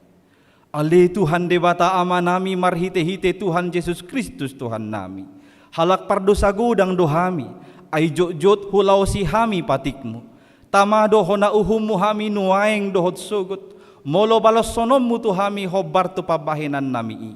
C: Ale Tuhan debata ama nami marhite-hite Tuhan Yesus Kristus Tuhan nami. Halak pardosa godang dohami. Ay jot-jot hulau si hami patikmu. Tama doho na uhummu hami nuaeng dohot sugut. Molo balos sonommu tu hami hobar tu pabahinan nami.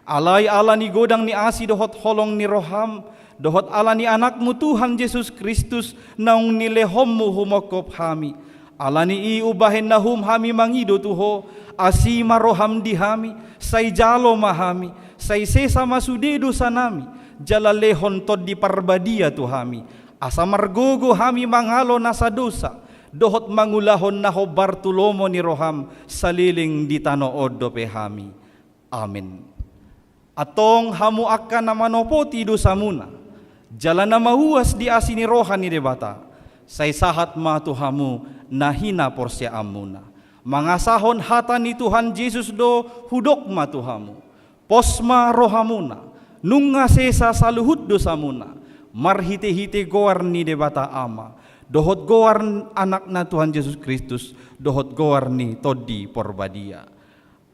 C: Alay ala ni godang ni asi dohot holong ni roham. Dohot ala ni anakmu Tuhan Yesus Kristus naung nilehommu humokop hami. Ala ni iubahin na hum hami mangido tuho. Asima roham di hami. Say jalo mahami. Say sesama sudedo sanami. Jala lehon tod di parbadia tu hami. Asa margogo hami mangalo nasa dosa. Dohot mangulahon na hobar tulomo ni roham. Saliling di tanood dope hami. Amin. Atong hamu akan na manopoti dosa muna. Jala na mahuas di asini rohan ni debata. Say sahat ma tu hamu nahina porsya amuna. Mangasahon hata ni Tuhan Yesus do hudok ma tu hamu. Posma rohamuna. Nunga sesa saluhut dosa muna. Marhite-hite goar ni debata ama. Dohot goar anak na Tuhan Yesus Kristus. Dohot goar ni todi porbadia.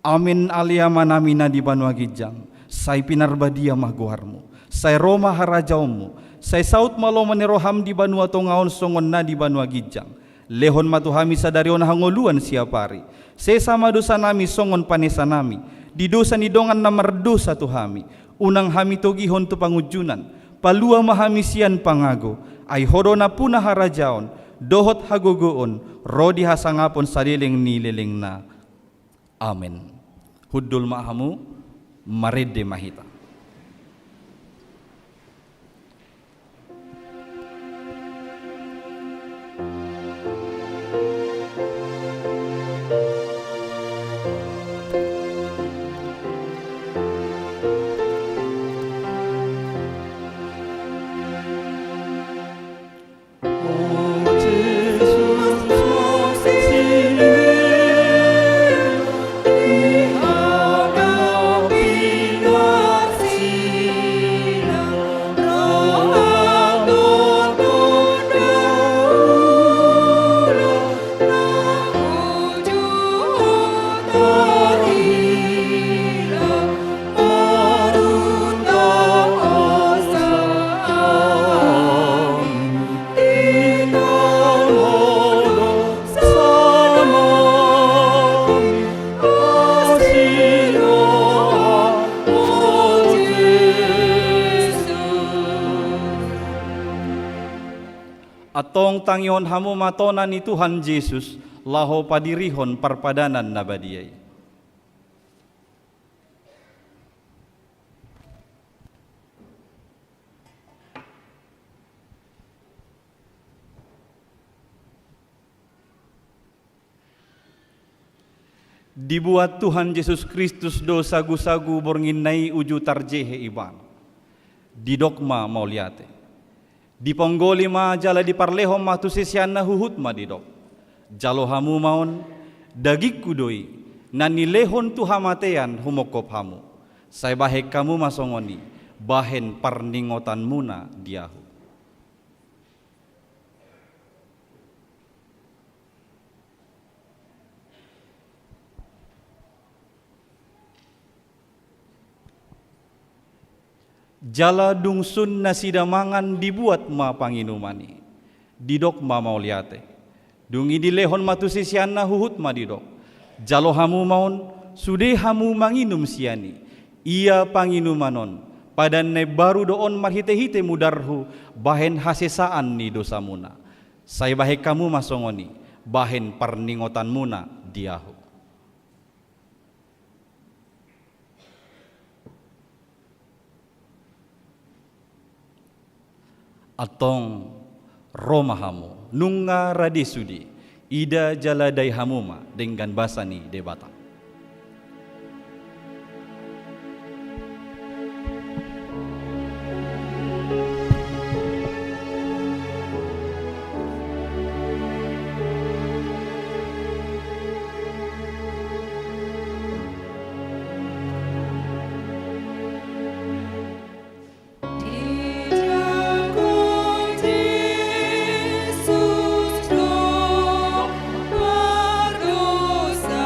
C: Amin alia manamina di Banua Gijang. Say pinarbadia mah goarmu. Say Roma harajaumu. Say saut malo maneroham di Banua Tongaon songon na di Banua Gijang. Lehon matuhami sadarion hangoluan siapari. Sesama dosa nami songon panesa nami. Di dosa ni dongan na mardosa tuhami. Unang hami togihon tu pangujunan. Palua mahamisian pangago. Ay hodo na puna harajaon. Dohot hagogoon. Rodi hasangapon saliling nililing na. Amen. Huddul maahamu. Marede mahita. Atong tangyon hamu matona ni Tuhan Yesus laho padirihon parpadanan nabadiyay. Dibuat Tuhan Yesus Kristus do sagu-sagu bornginai uju tarjehe iban. Di dogma mauliate. Di ponggoli ma jala di parlehom ma tu sisian na huhut ma di dok. Jalo hamu maon dagik kudoi na nilehon tu hamatean humokop hamu. Say bahek kamu masongoni bahen parningotan muna diahu. Jala dungsun na sidamangan dibuat ma panginumani. Didok ma mauliate. Dungi dilehon matu sisian na huhut ma didok. Jalo hamu maun sude hamu manginum siani. Ia panginumanon padan ne baru doon marhite-hite mudarhu bahen hasesaan ni dosa muna. Saya bahe kamu masongoni bahen parningotan muna diahu. Atong romahamu nunga radisudi ida jaladai hamuma dengan basani debata.
B: Yesus, doa berdosa.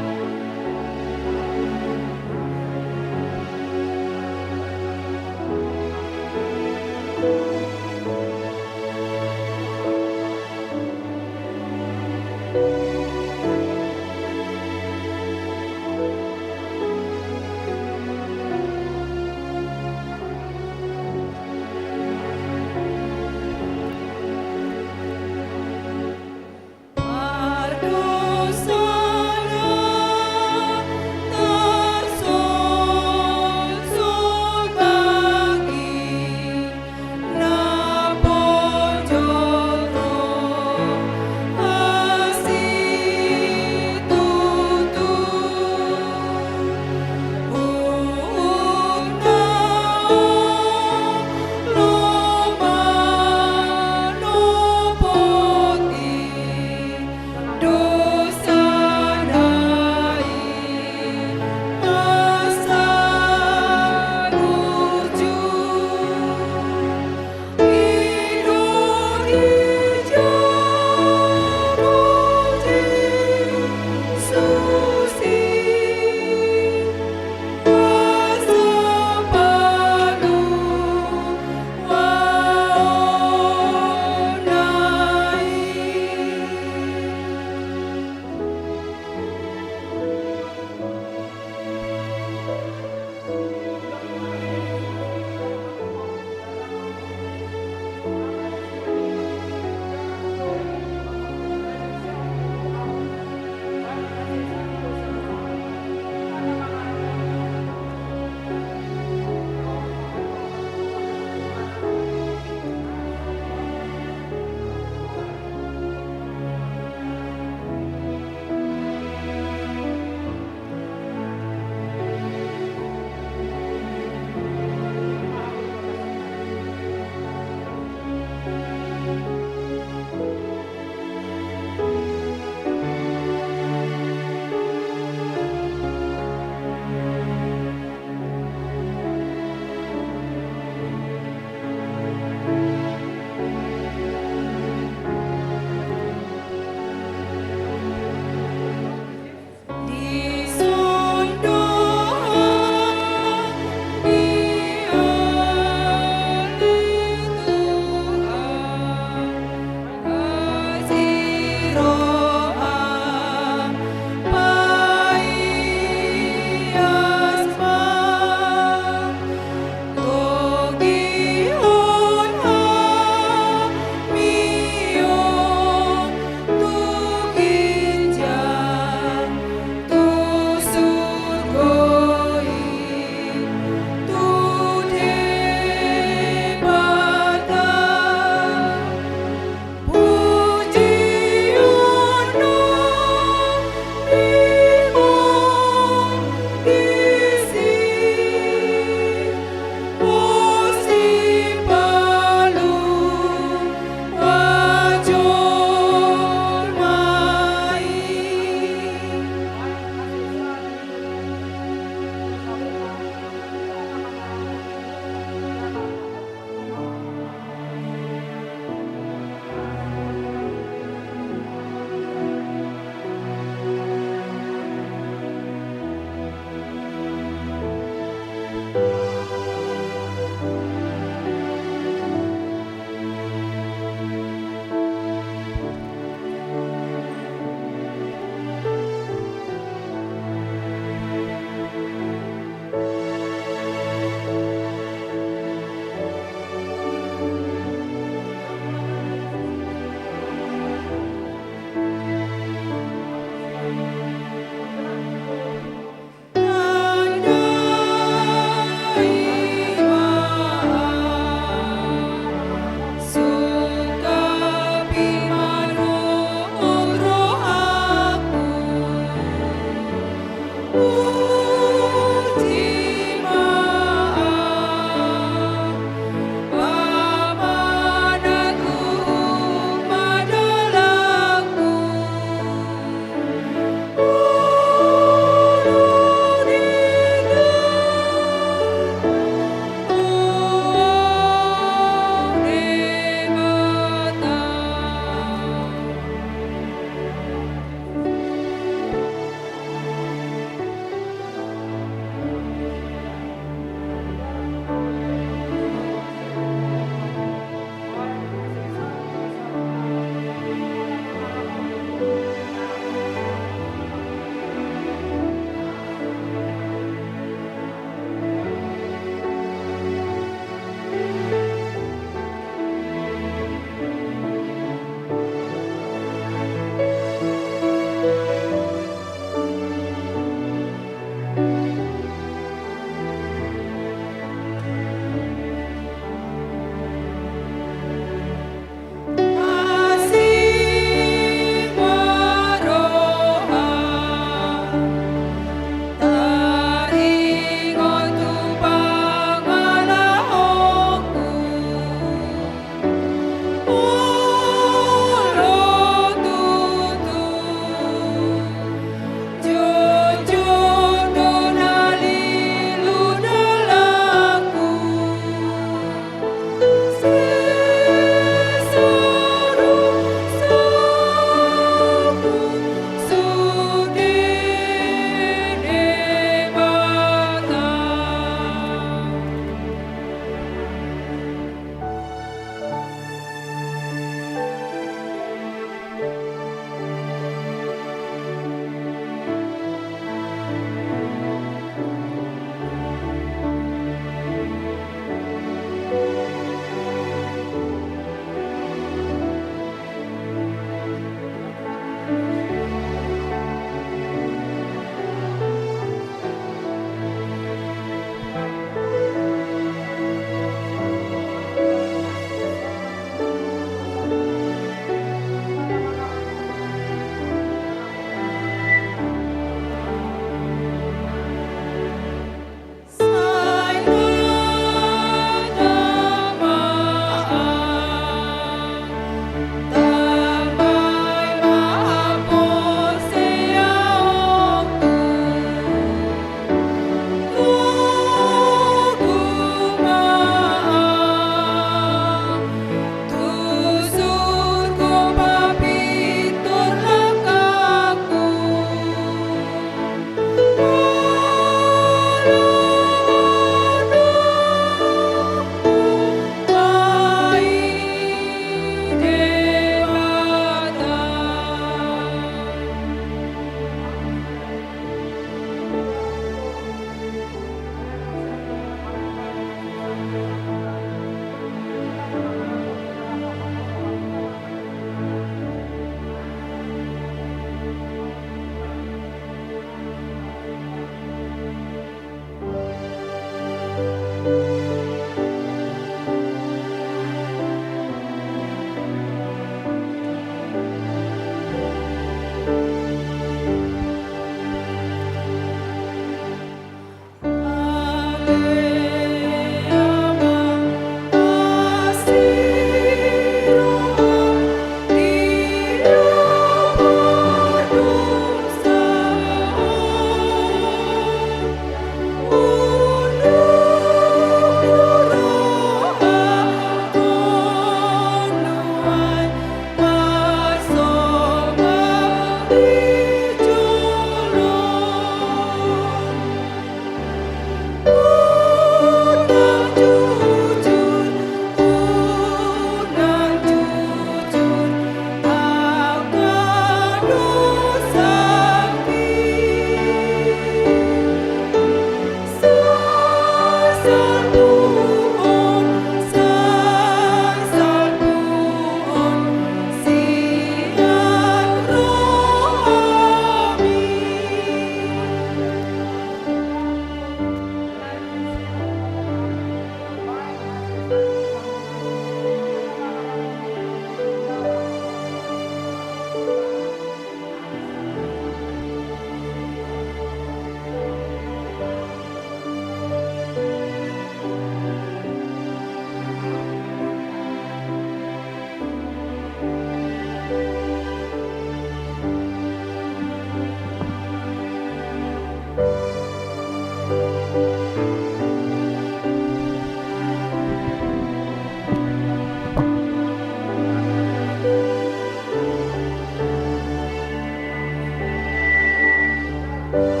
B: Saja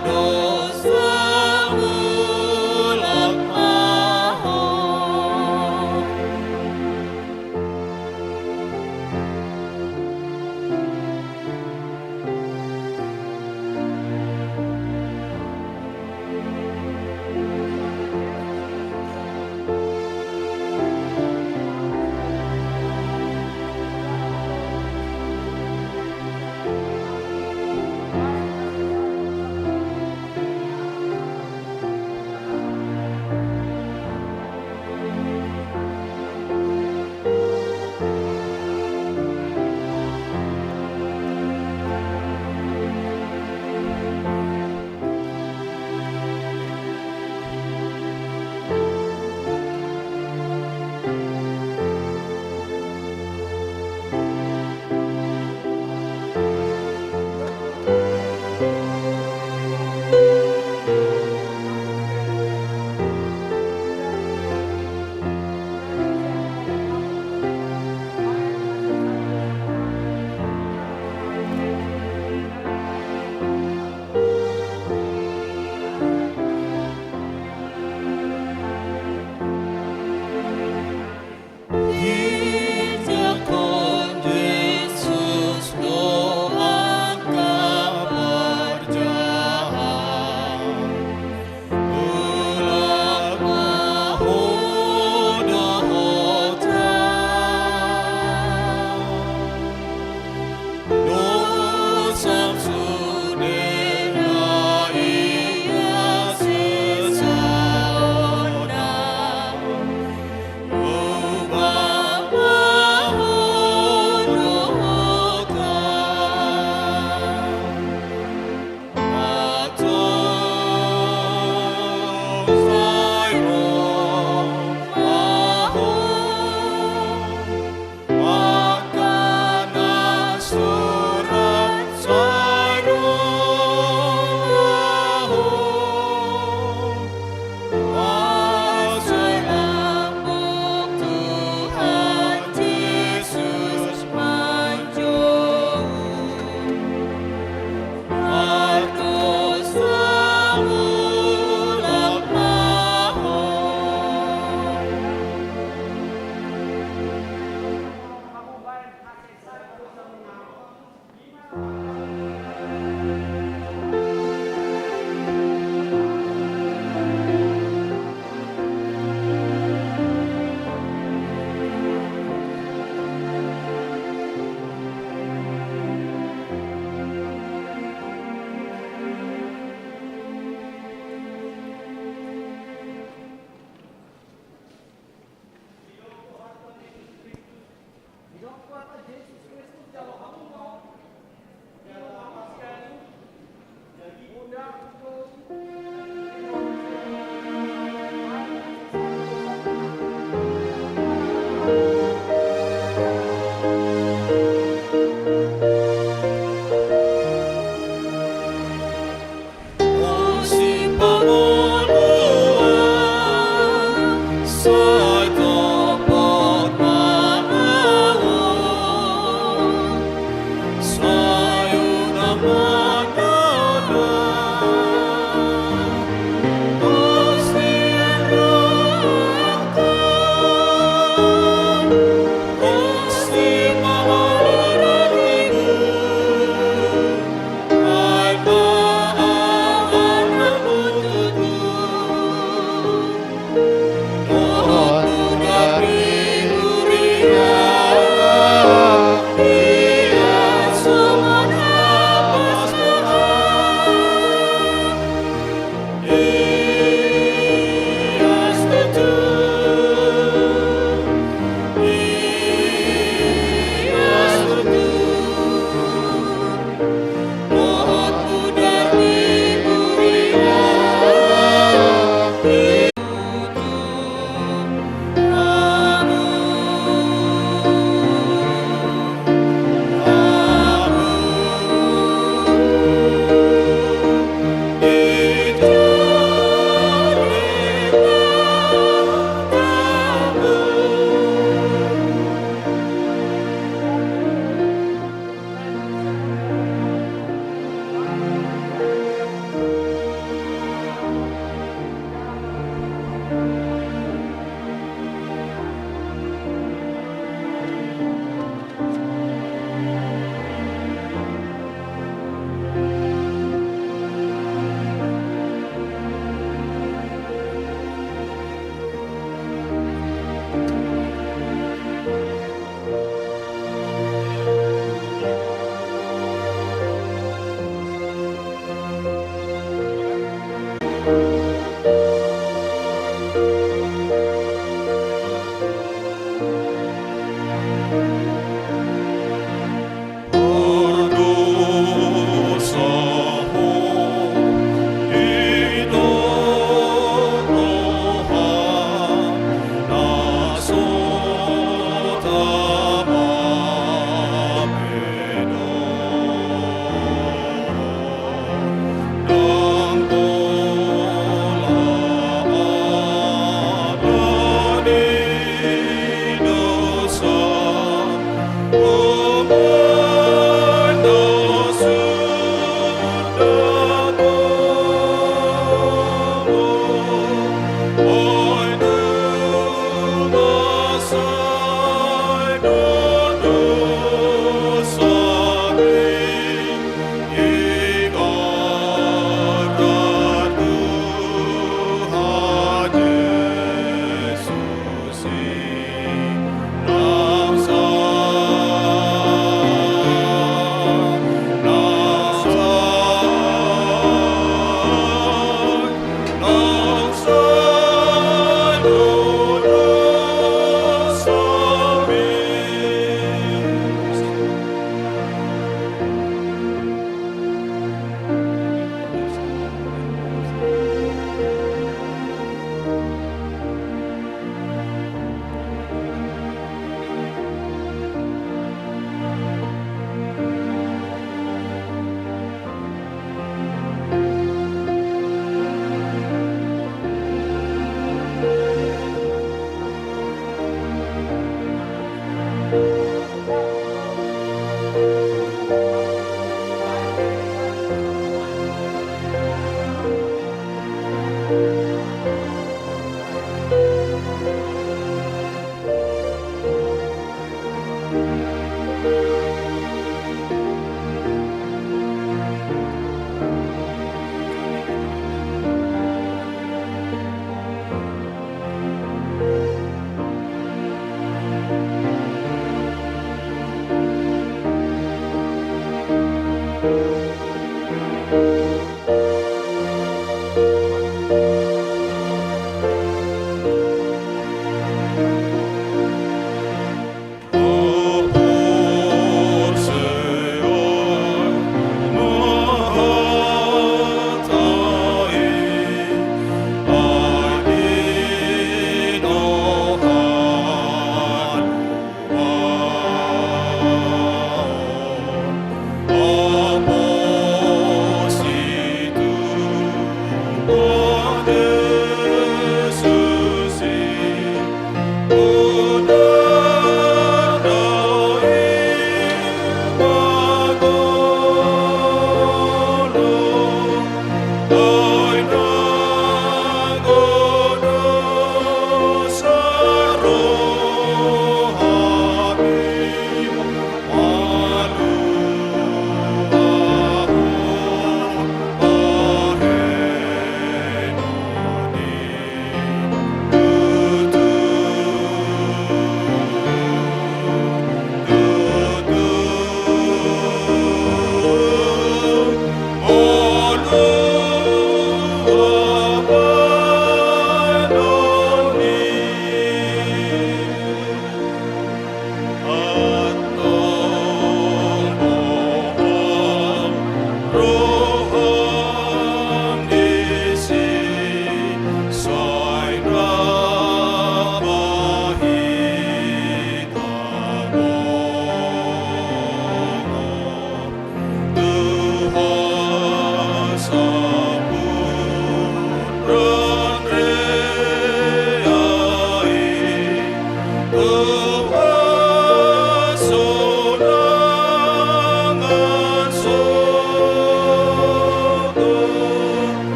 E: Dosa ulang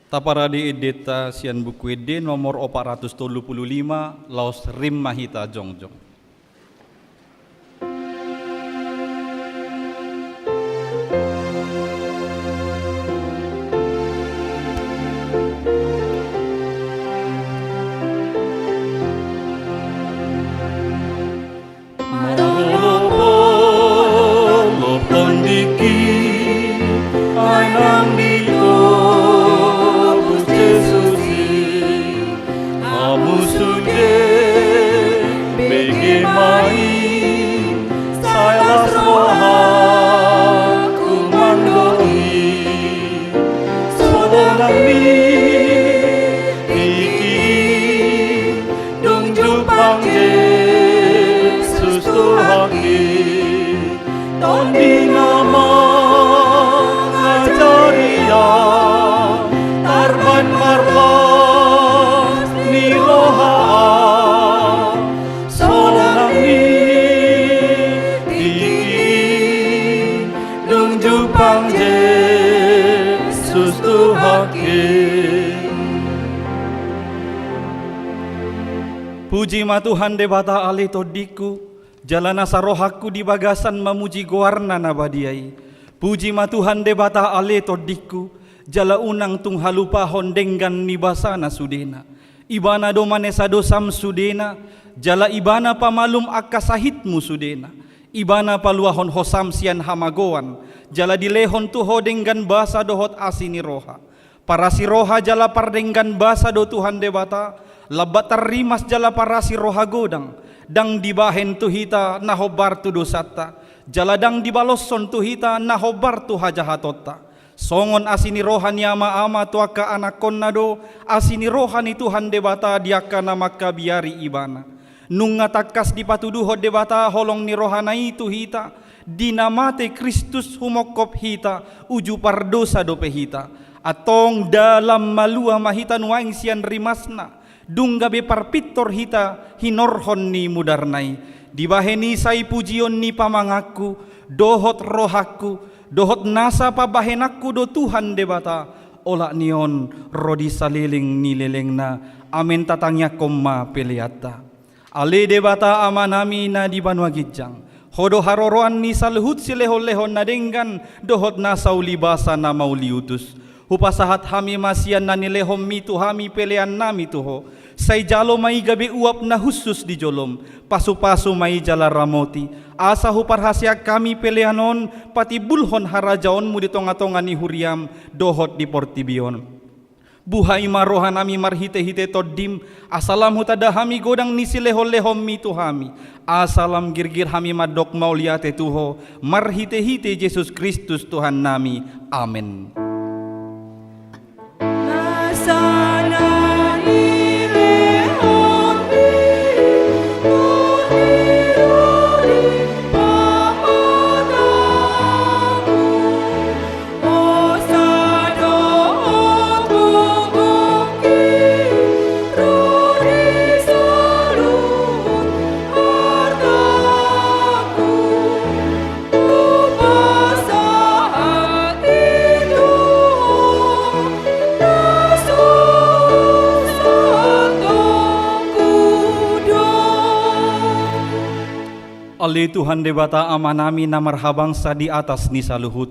C: Taparadi edeta sian buku ede nomor 435 laos rim mahita jongjong. Puji ma Tuhan debata ale todiku, jalana sarohaku di bagasan memuji goarna nabadiai. Puji ma Tuhan debata ale todiku, jala unang tung halupa hondenggan nibasana sudena. Ibana domane sadosam sudena, jala ibana pamalum akasahitmu sudena. Ibana paluahon hosam sian hamagoan, jala dilehon tuho denggan basa dohot asini roha. Para si roha jala pardenggan basa do Tuhan debata, labat terimas jala parasi roha godang, dang dibahen tuhita nahobar tu dosata, jala dang dibalosson tuhita nahobar tu hajahatota. Songon asini rohani ama tuaka anakon nado, asini rohani Tuhan debata diaka nama kabiari ibana. Nunga takas dipatuduho debata holong ni rohanai tuhita, dinamate Kristus humokop hita, uju pardosa dope hita. Atong dalam malua mahitan waing sian rimasna, dunggabe parpitor hita hinorhon ni mudarnai. Dibaheni sai pujion ni pamangaku, dohot rohaku, dohot nasa pabahenaku do Tuhan debata. Ola nion rodi saliling ni lelengna, amen tatangnya koma peliata. Ale debata amanami na di banwa gijang, hodo haroroan ni salhut silehon-lehon nadenggan, dohot nasa ulibasa na mauliutus. Hupasahat hami masian na nilehom mitu hami pelean nami tuho. Say jalo may gabi uap na husus di jolom, pasu-pasu may jala ramoti. Asa huparhasya kami peleanon, pati bulhon harajaon mu di tonga-tonga ni huriam, dohot di portibion. Buhay marohan nami marhite-hite todim, asalam hutada hami godang nisi lehom-lehom mitu hami. Asalam girgir hami madok mauliate tuho, marhite-hite Yesus Kristus Tuhan nami. Amen. Ali Tuhan debata amanami na marhabang sa di atas ni saluhut.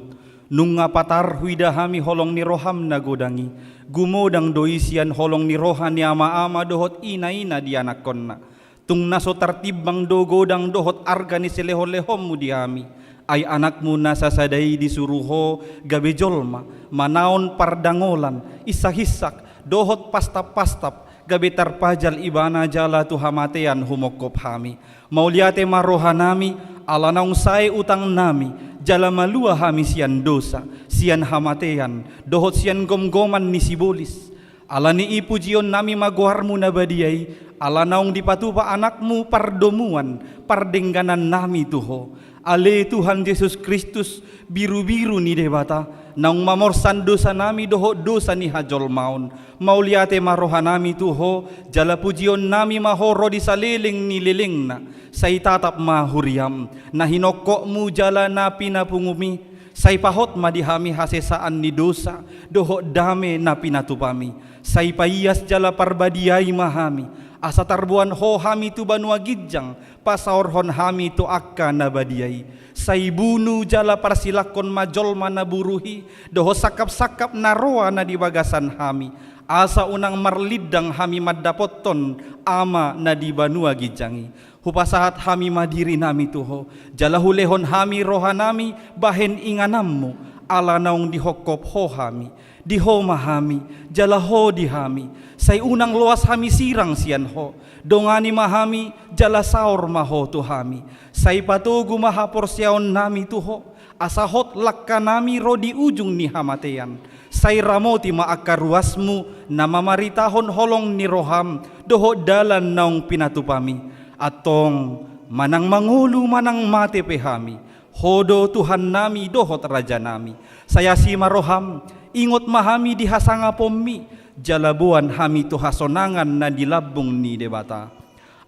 C: Nung ngapatar huidahami holong ni roham na godangi. Gumodang doisian holong ni rohan ni ama-ama dohot ina-ina di anakon na. Tung naso tartibang do godang dohot arga ni selehon-lehom mu diami. Ay anakmu nasasadai disuruho gabe jolma, manaon pardangolan, isahisak, dohot pastap-pastap, gabe tarpajal ibana jala tuhamatean humokop hami. Mauliate marohanami, alanaung say utang nami, jala malua hami sian dosa, sian hamatean, dohot sian gomgoman ni sibolis. Alani ipujion nami maguharmu na badiyay, alanaung dipatupa anakmu pardomuan, pardengganan nami tuho. Ale Tuhan Yesus Kristus biru-biru ni debata, naung mamorsan dosa nami doho dosa ni hajol maun. Mauliate marohanami tuho, jala pujion nami mahoro di saliling ni liling na, say tatap mahuriam, na hinokokmu jala na pinapungumi, say pahot madihami hasesaan ni dosa, doho dame na pinatupami, say paiyas jala parbadiyay mahami, asa tarbuan ho hami tu banua gidjang, pasaorhon hami tu akka na badiyay, say bunu jala parsilakon majolma na buruhi, doho sakap-sakap na roa na di bagasan hami, asa unang marlidang hami maddapoton ama na di banua gidjangi. Hupasahat hami madiri nami tuho, jala hulehon hami rohanami bahen inganammu, ala naung dihokop ho hami, diho mahami, jala ho dihami, say unang luas hami sirang sian ho, dongani mahami, jala saor maho tuhami, say patugu maha porsyaon nami tuho, asahot lakka nami rodi ujung ni hamatean, say ramoti maakaruasmu, na mamaritahon holong ni roham, doho dalan naung pinatupami, atong manang mangulu manang mate pehami, hodo Tuhan nami dohot raja nami, saya si maroham, ingot mahami dihasanga pommi, jalabuan hami tu hasonangan na dilabung ni debata.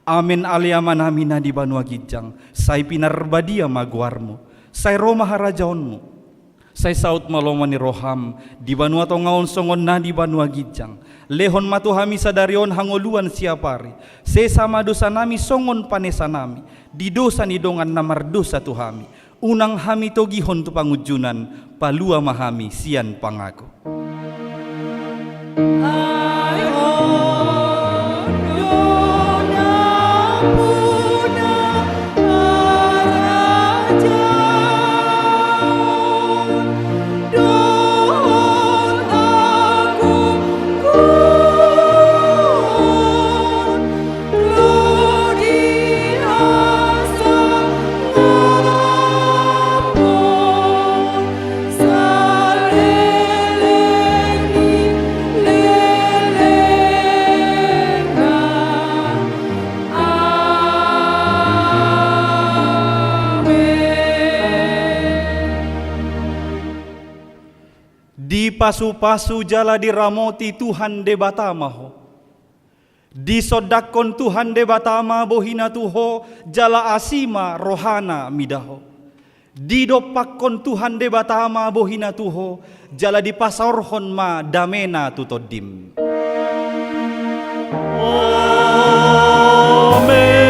C: Amin aliaman hami na di banua gidjang, say pinarbadia maguarmu, say roma harajaonmu, say saut maloma ni roham, di banua tongaon songon na di banua gidjang, lehon matu hami sadarion hangoluan siapari, sesama dosa nami songon panesa nami, di dosa ni dongan namar dosa tu hami, unang hami togihon tu pangujunan, palua mahami sian pangako. Di pasu-pasu jala diramoti Tuhan de batamaho, di sodakon Tuhan de batama bohina tuho, jala asima rohana midaho, di dopakon Tuhan de batama bohina tuho, jala di pasaorhon ma damena tutodim. Amen.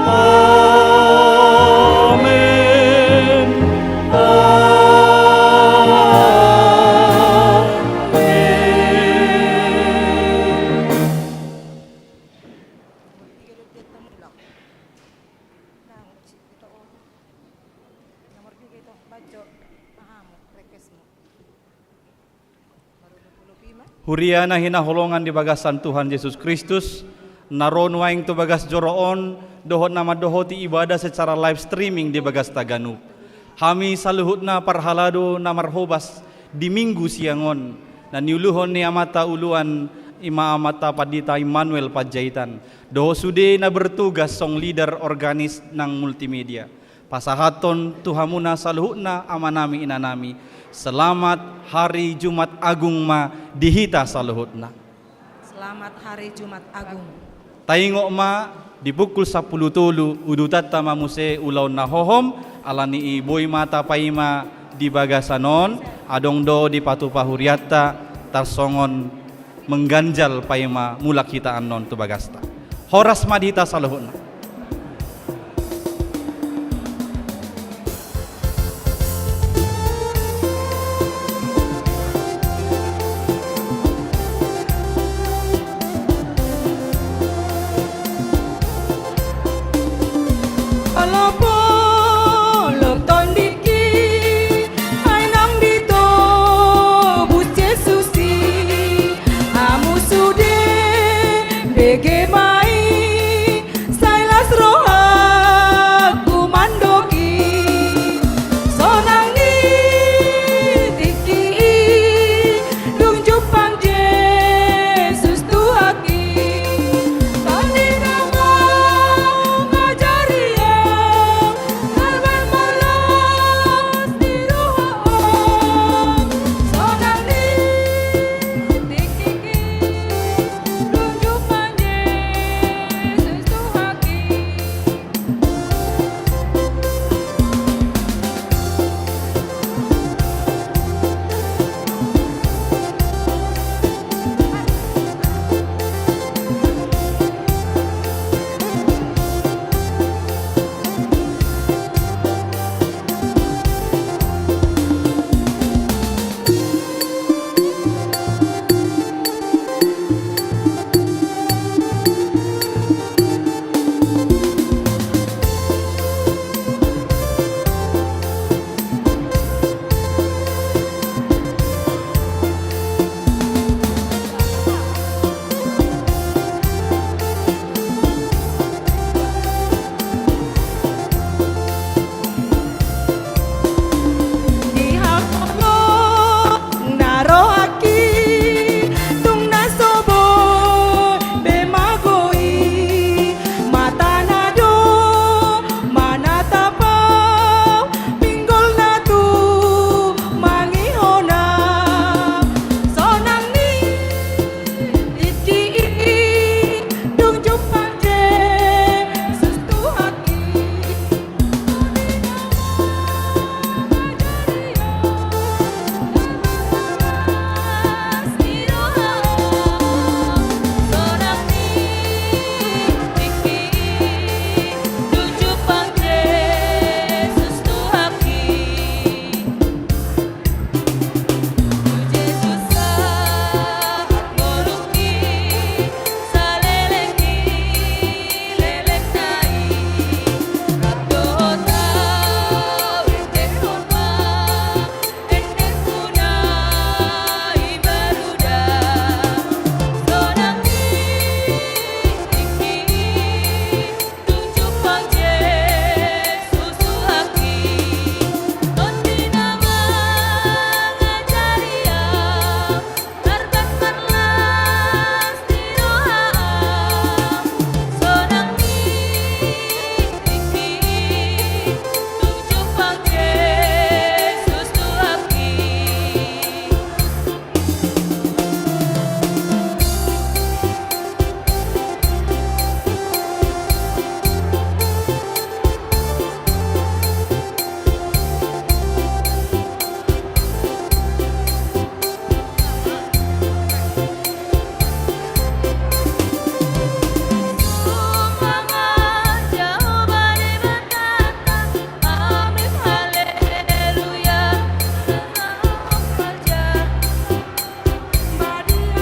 C: Amen. Huriana hinaholongan di bagasan Tuhan Yesus Kristus, naron waing tu bagas joroon, dohot nama dohoti ibadah secara live streaming di bagas Taganu. Hami saluhut na parhalado na marhobas di minggu siangon, na niuluhon ni amata uluan ima amata padita Immanuel Padjaitan. Doho sude na bertugas song leader organis ng multimedia. Pasahaton tuhamuna saluhut na amanami inanami. Selamat Hari Jumat Agung ma dihita saluhutna.
B: Selamat Hari Jumat Agung.
C: Taingo ma di pukul 10 tulu udutat tama muse ulaw na hohom alani iboy mata paima di bagasanon adong do di patupahuriata tarsongon mengganjal paima mulak kita anon tu bagasta. Horas madita saluhutna.